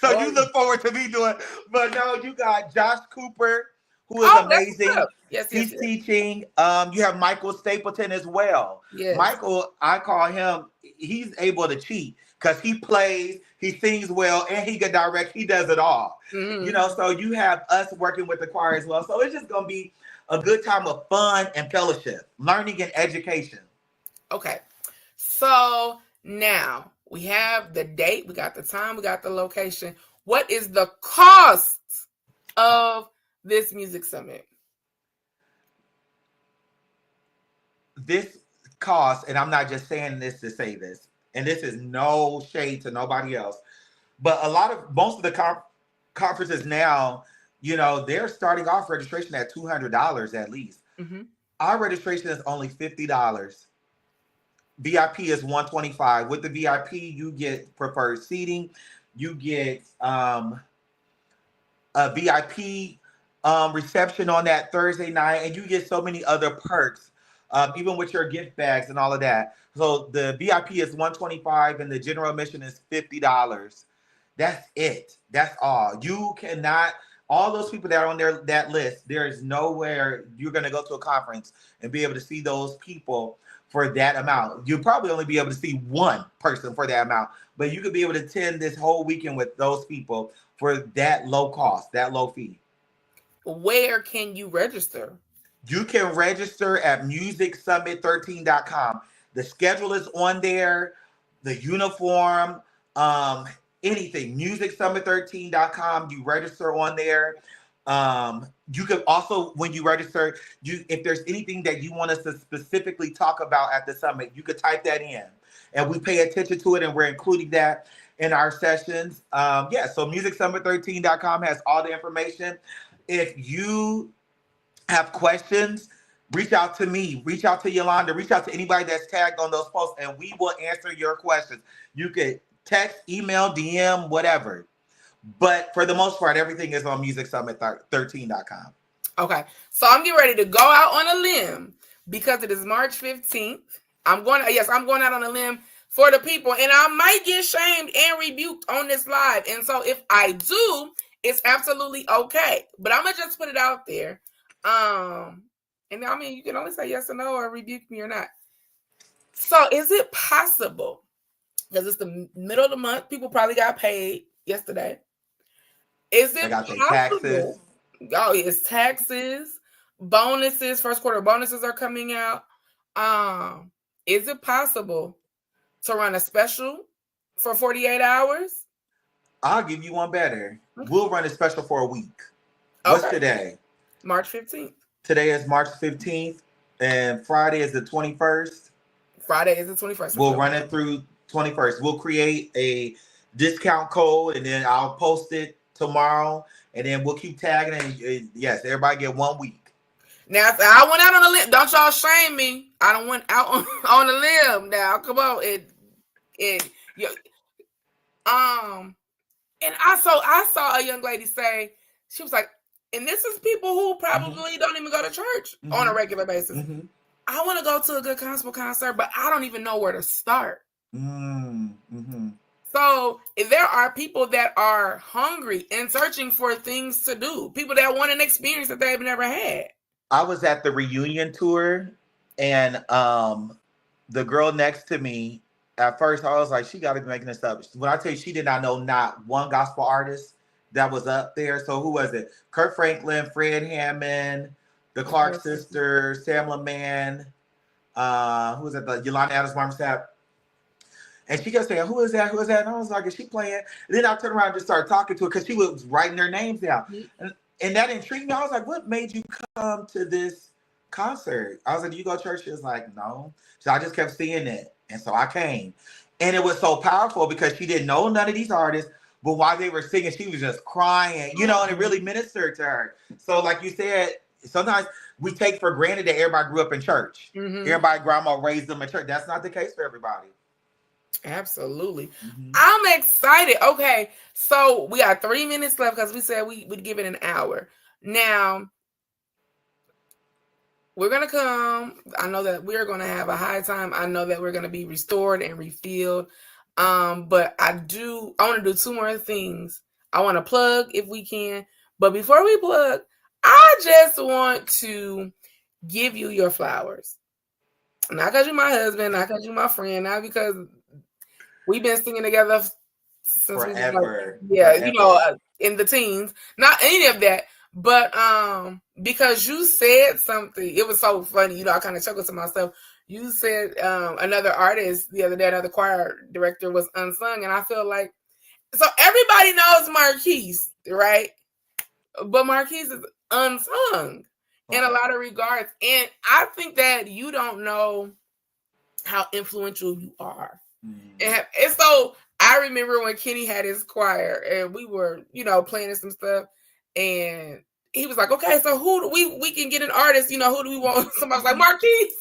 Speaker 1: So you look forward to me doing. But no, you got Josh Cooper, who is amazing.
Speaker 2: Yes,
Speaker 1: he's teaching. You have Michael Stapleton as well.
Speaker 2: Yes.
Speaker 1: Michael, I call him. He's able to cheat because he plays, he sings well, and he can direct. He does it all. So you have us working with the choir as well. So it's just gonna be a good time of fun and fellowship, learning and education.
Speaker 2: Okay, so now we have the date, we got the time, we got the location. What is the cost of this music summit?
Speaker 1: This cost, and I'm not just saying this to say this, and this is no shade to nobody else, but most of the conferences now, they're starting off registration at $200 at least. Our registration is only $50. VIP is $125. With the VIP, you get preferred seating. You get a VIP reception on that Thursday night, and you get so many other perks, even with your gift bags and all of that. So the VIP is $125, and the general admission is $50. That's it. That's all. You cannot. All those people that are on that list, there is nowhere you're going to go to a conference and be able to see those people for that amount. You'll probably only be able to see one person for that amount, but you could be able to attend this whole weekend with those people for that low cost, that low fee.
Speaker 2: Where can you register?
Speaker 1: You can register at musicsummit13.com. The schedule is on there, the uniform, anything. Musicsummit13.com. You register on there. You could also, when you register, if there's anything that you want us to specifically talk about at the summit, you could type that in, and we pay attention to it, and we're including that in our sessions. Yeah, so musicsummit13.com has all the information. If you have questions, reach out to me, reach out to Yolanda, reach out to anybody that's tagged on those posts, and we will answer your questions. You could text, email, DM, whatever. But for the most part, everything is on musicsummit13.com.
Speaker 2: Okay, so I'm getting ready to go out on a limb because it is March 15th. I'm going out on a limb for the people, and I might get shamed and rebuked on this live. And so if I do, it's absolutely okay. But I'm gonna just put it out there. And I mean, you can only say yes or no or rebuke me or not. So is it possible, because it's the middle of the month, people probably got paid yesterday. Is it possible?
Speaker 1: Taxes.
Speaker 2: Oh, it's taxes, bonuses, first quarter bonuses are coming out. Is it possible to run a special for 48 hours?
Speaker 1: I'll give you one better. Okay. We'll run a special for a week. What's today?
Speaker 2: March 15th.
Speaker 1: Today is March 15th, and Friday is the 21st.
Speaker 2: Friday is the 21st.
Speaker 1: We'll run it through 21st. We'll create a discount code, and then I'll post it tomorrow, and then we'll keep tagging. And yes, everybody get 1 week.
Speaker 2: Now, I went out on a limb. Don't y'all shame me. I don't went out on a limb. Now, come on. And I saw a young lady say, she was like, and this is people who probably don't even go to church on a regular basis. I want to go to a good gospel concert, but I don't even know where to start. So there are people that are hungry and searching for things to do. People that want an experience that they've never had.
Speaker 1: I was at the reunion tour, and the girl next to me, at first I was like, she got to be making this up. When I tell you, she did not know not one gospel artist that was up there. So who was it? Kurt Franklin, Fred Hammond, the Clark sisters, Tamla Mann, who was it? The Yolanda Adams Marmoset. And she kept saying, who is that? Who is that? And I was like, is she playing? And then I turned around and just started talking to her because she was writing their names down. And that intrigued me. I was like, what made you come to this concert? I was like, do you go to church? She was like, no. So I just kept seeing it. And so I came. And it was so powerful because she didn't know none of these artists. But while they were singing, she was just crying, you know, and it really ministered to her. So like you said, sometimes we take for granted that everybody grew up in church. Everybody, grandma raised them in church. That's not the case for everybody.
Speaker 2: Absolutely. I'm excited. Okay, so we got 3 minutes left because we said we would give it an hour. Now, we're going to come. I know that we're going to have a high time. I know that we're going to be restored and refilled. But I want to do 2 more things. I want to plug if we can. But before we plug, I just want to give you your flowers. Not because you're my husband, not because you're my friend, not because we've been singing together since
Speaker 1: forever.
Speaker 2: You know, in the teens. Not any of that. But because you said something, it was so funny. You know, I kind of chuckled to myself. You said another artist the other day, another choir director was unsung. And I feel like, so everybody knows Marquise, right? But Marquise is unsung in a lot of regards. And I think that you don't know how influential you are. And so I remember when Kenny had his choir and we were, you know, playing some stuff, and he was like, okay, so who do we can get an artist, you know, who do we want? Somebody was like, Marquise.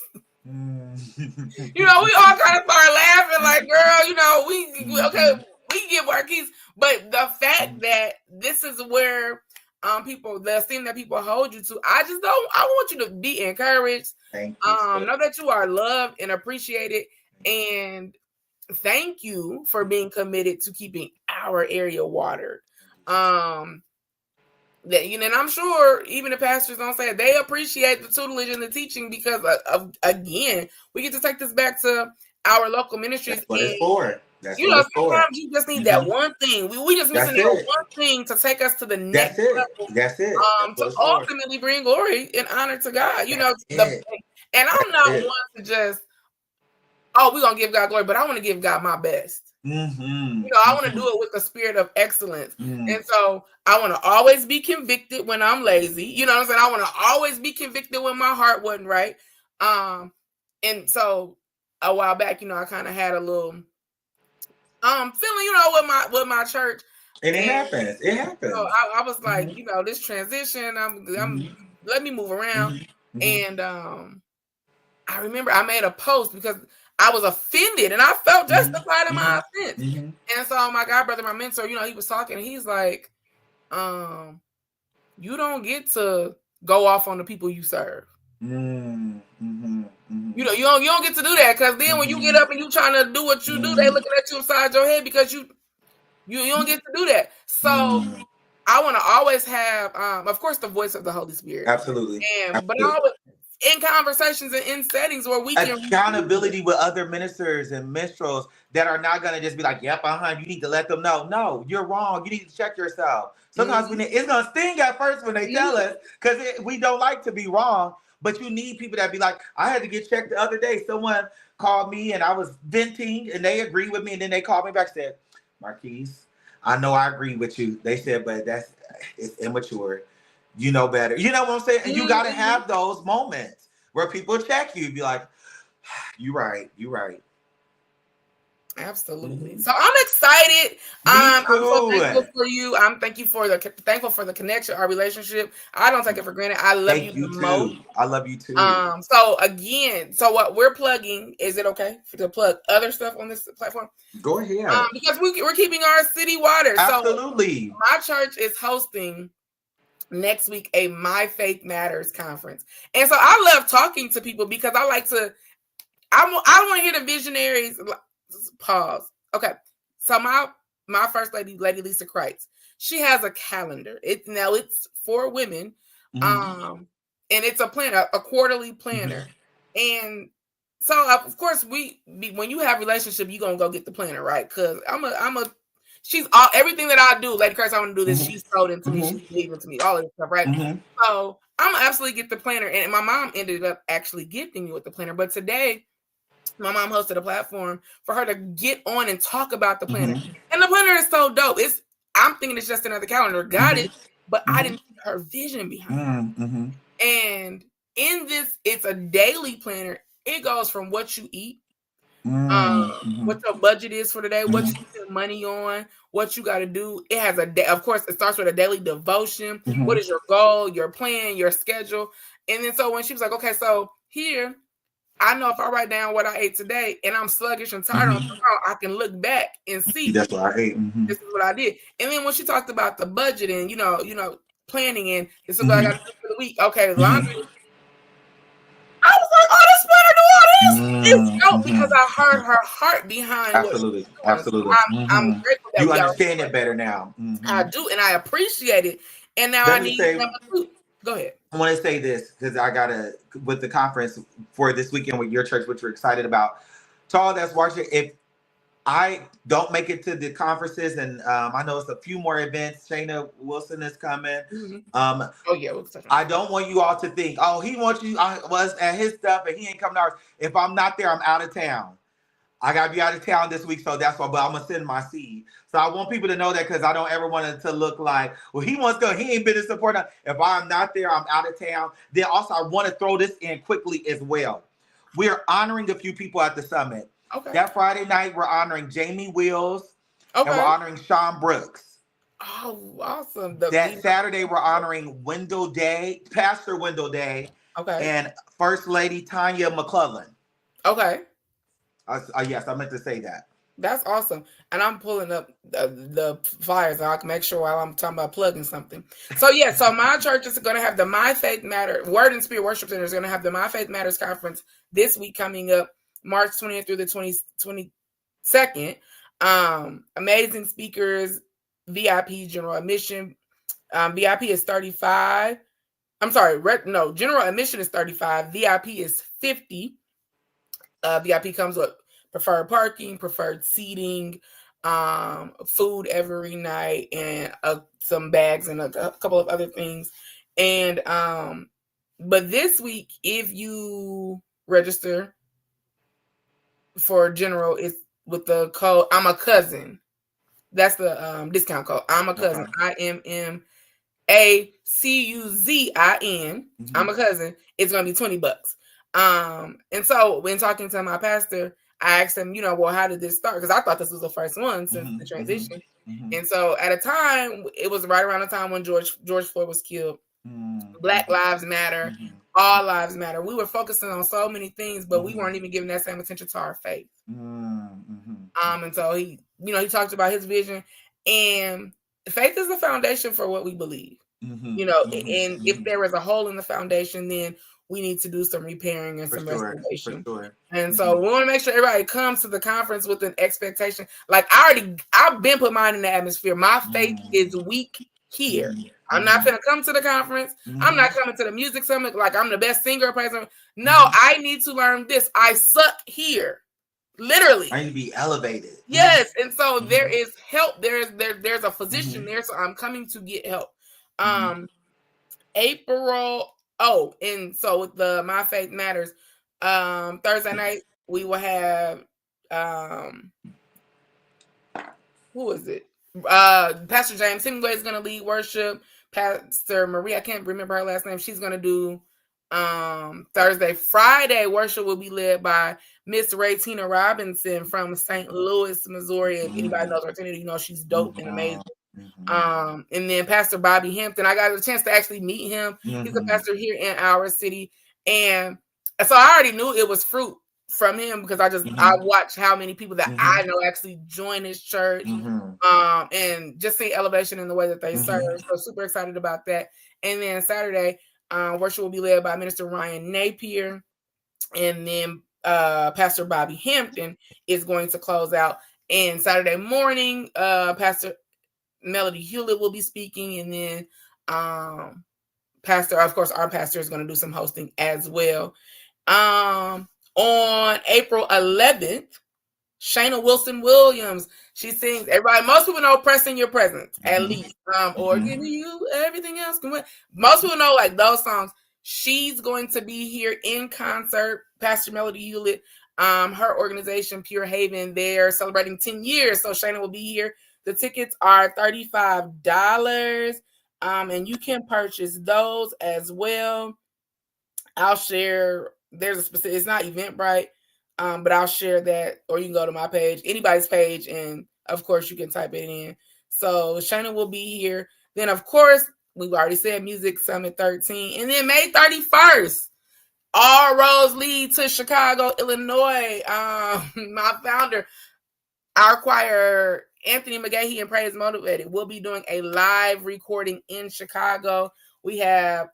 Speaker 2: You know, we all kind of started laughing like, girl, you know, we can get Marquise. But the fact that this is where the esteem that people hold you to, I want you to be encouraged.
Speaker 1: Thank you.
Speaker 2: Know that you are loved and appreciated, and thank you for being committed to keeping our area watered. That, you know, and I'm sure even the pastors don't say it, they appreciate the tutelage and the teaching because again, we get to take this back to our local ministries.
Speaker 1: That's what it's for.
Speaker 2: Sometimes you just need that one thing. We just missing that one thing to take us to the next level.
Speaker 1: That's it.
Speaker 2: To ultimately bring glory and honor to God. You know, and I'm not one to just, we're gonna give God glory, but I want to give God my best.
Speaker 1: Mm-hmm.
Speaker 2: You know, I want to
Speaker 1: Mm-hmm.
Speaker 2: do it with the spirit of excellence.
Speaker 1: Mm-hmm.
Speaker 2: And so I want to always be convicted when I'm lazy. You know what I'm saying? I want to always be convicted when my heart wasn't right. And so a while back, you know, I kind of had a little feeling, you know, with my church.
Speaker 1: And it
Speaker 2: And
Speaker 1: happens. It
Speaker 2: so
Speaker 1: happens.
Speaker 2: I was like,
Speaker 1: Mm-hmm.
Speaker 2: you know, this transition, I'm
Speaker 1: Mm-hmm.
Speaker 2: let me move around.
Speaker 1: Mm-hmm.
Speaker 2: And I remember I made a post because I was offended and I felt justified in
Speaker 1: Mm-hmm.
Speaker 2: my offense.
Speaker 1: Mm-hmm.
Speaker 2: And so my god brother, my mentor, you know, he was talking and he's like, you don't get to go off on the people you serve.
Speaker 1: Mm-hmm. Mm-hmm.
Speaker 2: You know, you don't get to do that because then when you get up and you trying to do what you do, they
Speaker 1: Mm-hmm.
Speaker 2: looking at you inside your head because you don't get to do that. So
Speaker 1: Mm-hmm.
Speaker 2: I want to always have, of course, the voice of the Holy Spirit,
Speaker 1: Absolutely.
Speaker 2: but
Speaker 1: Absolutely.
Speaker 2: always in conversations and in settings where we can receive it.
Speaker 1: Accountability with other ministers and minstrels that are not gonna just be like, "Yep, you need to let them know." No, you're wrong. You need to check yourself. Sometimes
Speaker 2: Mhm.
Speaker 1: it's gonna sting at first when they tell
Speaker 2: Mhm.
Speaker 1: us because we don't like to be wrong. But you need people that be like, "I had to get checked the other day. Someone called me and I was venting, and they agreed with me, and then they called me back and said, Marquise, I know I agree with you." They said, "But it's immature. You know better." You know what I'm saying? And you got to
Speaker 2: Mhm.
Speaker 1: have those moments where people check you, be like, "You right, you right."
Speaker 2: Absolutely.
Speaker 1: Mm-hmm.
Speaker 2: So I'm excited.
Speaker 1: Me
Speaker 2: I'm so
Speaker 1: too.
Speaker 2: thankful for you. I'm thankful for the connection, our relationship. I don't take it for granted. I love you
Speaker 1: Thank
Speaker 2: the
Speaker 1: you
Speaker 2: most.
Speaker 1: too. I love you too.
Speaker 2: So again, so what we're plugging, is it okay to plug other stuff on this platform?
Speaker 1: Go ahead.
Speaker 2: Because we're keeping our city water. So
Speaker 1: Absolutely.
Speaker 2: my church is hosting next week a My Faith Matters conference. And so I love talking to people because I like to, I want to hear the visionaries. Pause. Okay. So my first lady, Lady Lisa Kreitz, she has a calendar. It's for women.
Speaker 1: Mm-hmm.
Speaker 2: And it's a planner, a quarterly
Speaker 1: Mm-hmm.
Speaker 2: planner. And so of course when you have a relationship, you're gonna go get the planner, right? Because she's all everything that I do, Lady Kreitz, I want to do this. She's sold into me,
Speaker 1: Mm-hmm.
Speaker 2: she's believing to me, all of this stuff, right?
Speaker 1: Mm-hmm.
Speaker 2: So I'm gonna absolutely get the planner. And my mom ended up actually gifting me with the planner. But today my mom hosted a platform for her to get on and talk about the planner.
Speaker 1: Mm-hmm.
Speaker 2: And the planner is so dope. I'm thinking it's just another calendar. Got it, but I
Speaker 1: Mm-hmm.
Speaker 2: didn't see her vision behind
Speaker 1: Mm-hmm.
Speaker 2: it. And in this, it's a daily planner. It goes from what you eat,
Speaker 1: Mm-hmm.
Speaker 2: what your budget is for the day, what you
Speaker 1: Mm-hmm.
Speaker 2: spend money on, what you got to do. It has a day. Of course, it starts with a daily devotion. What
Speaker 1: Mm-hmm.
Speaker 2: is your goal, your plan, your schedule? And then so when she was like, okay, so here I know if I write down what I ate today and I'm sluggish and tired on
Speaker 1: Mm-hmm.
Speaker 2: tomorrow, I can look back and see
Speaker 1: That's what I hate. Mm-hmm.
Speaker 2: this is what I did. And then when she talked about the budget and planning and this is what I got to
Speaker 1: Mm-hmm.
Speaker 2: do for the week. Okay, laundry.
Speaker 1: Mm-hmm.
Speaker 2: I was like, oh, this better do all this. It's dope because I
Speaker 1: Mm-hmm.
Speaker 2: heard her heart behind what she's
Speaker 1: Absolutely.
Speaker 2: doing. So
Speaker 1: Absolutely.
Speaker 2: I'm
Speaker 1: Mm-hmm.
Speaker 2: grateful that
Speaker 1: You
Speaker 2: we are.
Speaker 1: understand it better now. Mm-hmm.
Speaker 2: I do, and I appreciate it. And now I
Speaker 1: Let me
Speaker 2: need
Speaker 1: say,
Speaker 2: number two. Go ahead.
Speaker 1: I want to say this because I gotta with the conference for this weekend with your church, which we're excited about. To all that's watching, if I don't make it to the conferences, and I know it's a few more events. Shayna Wilson is coming.
Speaker 2: Mm-hmm.
Speaker 1: Um,
Speaker 2: Oh yeah, we'll touch on
Speaker 1: I
Speaker 2: that.
Speaker 1: don't want you all to think, oh, he wants you. I was at his stuff, and he ain't coming to ours. If I'm not there, I'm out of town. I gotta be out of town this week, so that's why. But I'm gonna send my seed. So I want people to know that because I don't ever want it to look like, well, he wants to go. He ain't been in support. If I'm not there, I'm out of town. Then also, I want to throw this in quickly as well. We are honoring a few people at the summit.
Speaker 2: Okay.
Speaker 1: That Friday night, we're honoring Jamie Wills, and we're
Speaker 2: Okay.
Speaker 1: honoring Sean Brooks.
Speaker 2: Oh, awesome.
Speaker 1: That Saturday, we're honoring Wendell Day, Pastor Wendell Day,
Speaker 2: Okay.
Speaker 1: and First Lady Tanya McClellan.
Speaker 2: Okay.
Speaker 1: Yes, I meant to say that.
Speaker 2: That's awesome. And I'm pulling up the flyers. I can make sure while I'm talking about plugging something. So yeah, so my church is going to have the My Faith Matter Word and Spirit Worship Center is going to have the My Faith Matters conference this week coming up March 20th through the 22nd. Amazing speakers, VIP general admission. VIP is 35. I'm sorry, general admission is 35. VIP is 50. VIP comes with preferred parking, preferred seating, food every night, and some bags and a couple of other things. And but this week, if you register for general, it's with the code I'm a cousin. That's the discount code. I'm a cousin.
Speaker 1: Okay.
Speaker 2: IMMACUZIN. I'm a cousin. It's gonna be $20. And so when talking to my pastor, I asked him, well, how did this start? Because I thought this was the first one since the transition. And so at a time, it was right around the time when George Floyd was killed. Black Lives Matter, all lives matter. We were focusing on so many things, but we weren't even giving that same attention to our faith. And so he talked about his vision, and faith is the foundation for what we believe. And if there is a hole in the foundation, then we need to do some repairing and some restoration. And so we want to make sure everybody comes to the conference with an expectation. Like I've been put mine in the atmosphere. My faith is weak here. I'm not going to come to the conference. I'm not coming to the music summit like I'm the best singer or person. No, I need to learn this. I suck here. Literally.
Speaker 1: I need to be elevated.
Speaker 2: Yes. And so there is help. There's a physician there. So I'm coming to get help. April. Oh, and so with the My Faith Matters, Thursday night, we will have who is it? Pastor James Hemingway is going to lead worship. Pastor Marie, I can't remember her last name. She's going to do Thursday. Friday worship will be led by Miss Ray Tina Robinson from St. Louis, Missouri. If anybody knows her, she's dope and amazing. And then Pastor Bobby Hampton. I got a chance to actually meet him. He's a pastor here in our city. And so I already knew it was fruit from him because I watched how many people that I know actually join his church, and just see elevation in the way that they serve. So super excited about that. And then Saturday, worship will be led by Minister Ryan Napier, and then Pastor Bobby Hampton is going to close out. And Saturday morning, Pastor Melody Hewlett will be speaking, and then our pastor is going to do some hosting as well. On April 11th, Shayna Wilson Williams, she sings. Everybody, most people know "Pressing Your Presence" at least, or "Giving You Everything Else Can Wait." Most people know like those songs. She's going to be here in concert. Pastor Melody Hewlett, her organization Pure Haven, they're celebrating 10 years, so Shayna will be here. The tickets are $35, and you can purchase those as well. I'll share. There's a specific. It's not Eventbrite, but I'll share that, or you can go to my page, anybody's page, and of course you can type it in. So Shayna will be here. Then of course we've already said Music Summit 13, and then May 31st, all roads lead to Chicago, Illinois. My founder, our choir, Anthony McGahee and Praise Motivated, will be doing a live recording in Chicago. We have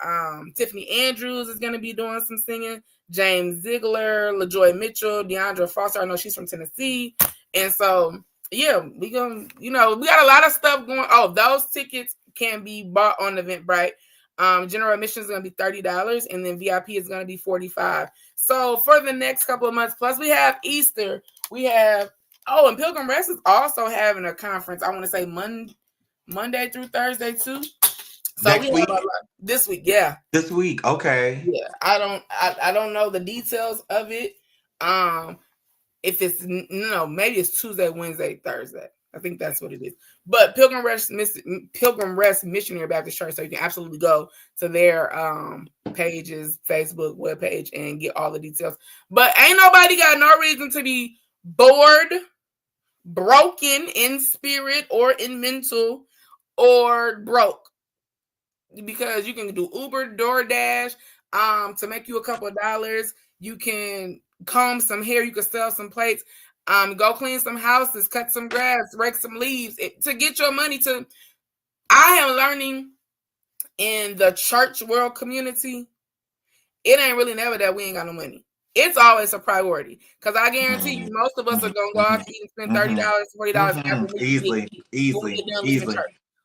Speaker 2: Tiffany Andrews is going to be doing some singing. James Ziegler, LaJoy Mitchell, Deandra Foster. I know she's from Tennessee. And so, yeah, we got a lot of stuff going. Oh, those tickets can be bought on Eventbrite. General admission is going to be $30, and then VIP is going to be $45. So for the next couple of months, plus we have Easter. We have, and Pilgrim Rest is also having a conference. I want to say Monday through Thursday too. So
Speaker 1: next week?
Speaker 2: This week, yeah.
Speaker 1: This week, okay.
Speaker 2: Yeah, I don't know the details of it. If it's maybe it's Tuesday, Wednesday, Thursday. I think that's what it is. But Pilgrim Rest Missionary Baptist Church, so you can absolutely go to their pages, Facebook webpage, and get all the details. But ain't nobody got no reason to be bored, broken in spirit or in mental, or broke. Because you can do Uber, DoorDash, to make you a couple of dollars. You can comb some hair. You can sell some plates. Go clean some houses, cut some grass, rake some leaves to get your money to. I am learning in the church world community, it ain't really never that we ain't got no money. It's always a priority because I guarantee you, most of us are gonna go out to eat and spend $30, $40
Speaker 1: easily.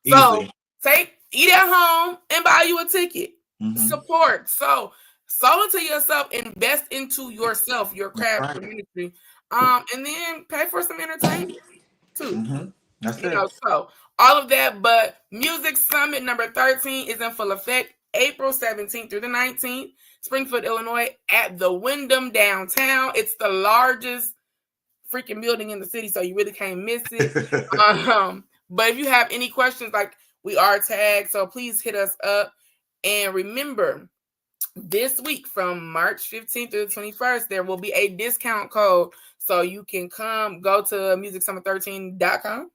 Speaker 2: So eat at home and buy you a ticket. Support. So sow into yourself, invest into yourself, your craft, your ministry, and then pay for some entertainment too.
Speaker 1: That's it.
Speaker 2: So all of that. But Music Summit number 13 is in full effect, April 17th through the 19th, Springfield, Illinois, at the Wyndham downtown. It's the largest freaking building in the city, so you really can't miss it. But if you have any questions, like, we are tagged, so please hit us up. And remember, this week from March 15th to the 21st, there will be a discount code, so you can go to musicsummer13.com.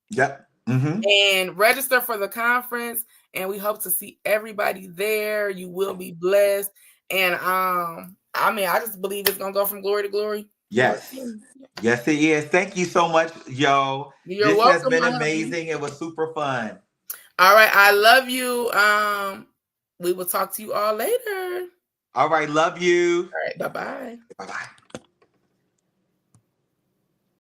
Speaker 1: Yep.
Speaker 2: And register for the conference, and we hope to see everybody there. You will be blessed. And I just believe it's gonna go from glory to glory.
Speaker 1: Yes. Yes, it is. Thank you so much, yo.
Speaker 2: You're welcome.
Speaker 1: This has been amazing. It was super fun.
Speaker 2: All right, I love you. We will talk to you all later.
Speaker 1: All right, love you.
Speaker 2: All right, bye-bye.
Speaker 1: Bye-bye.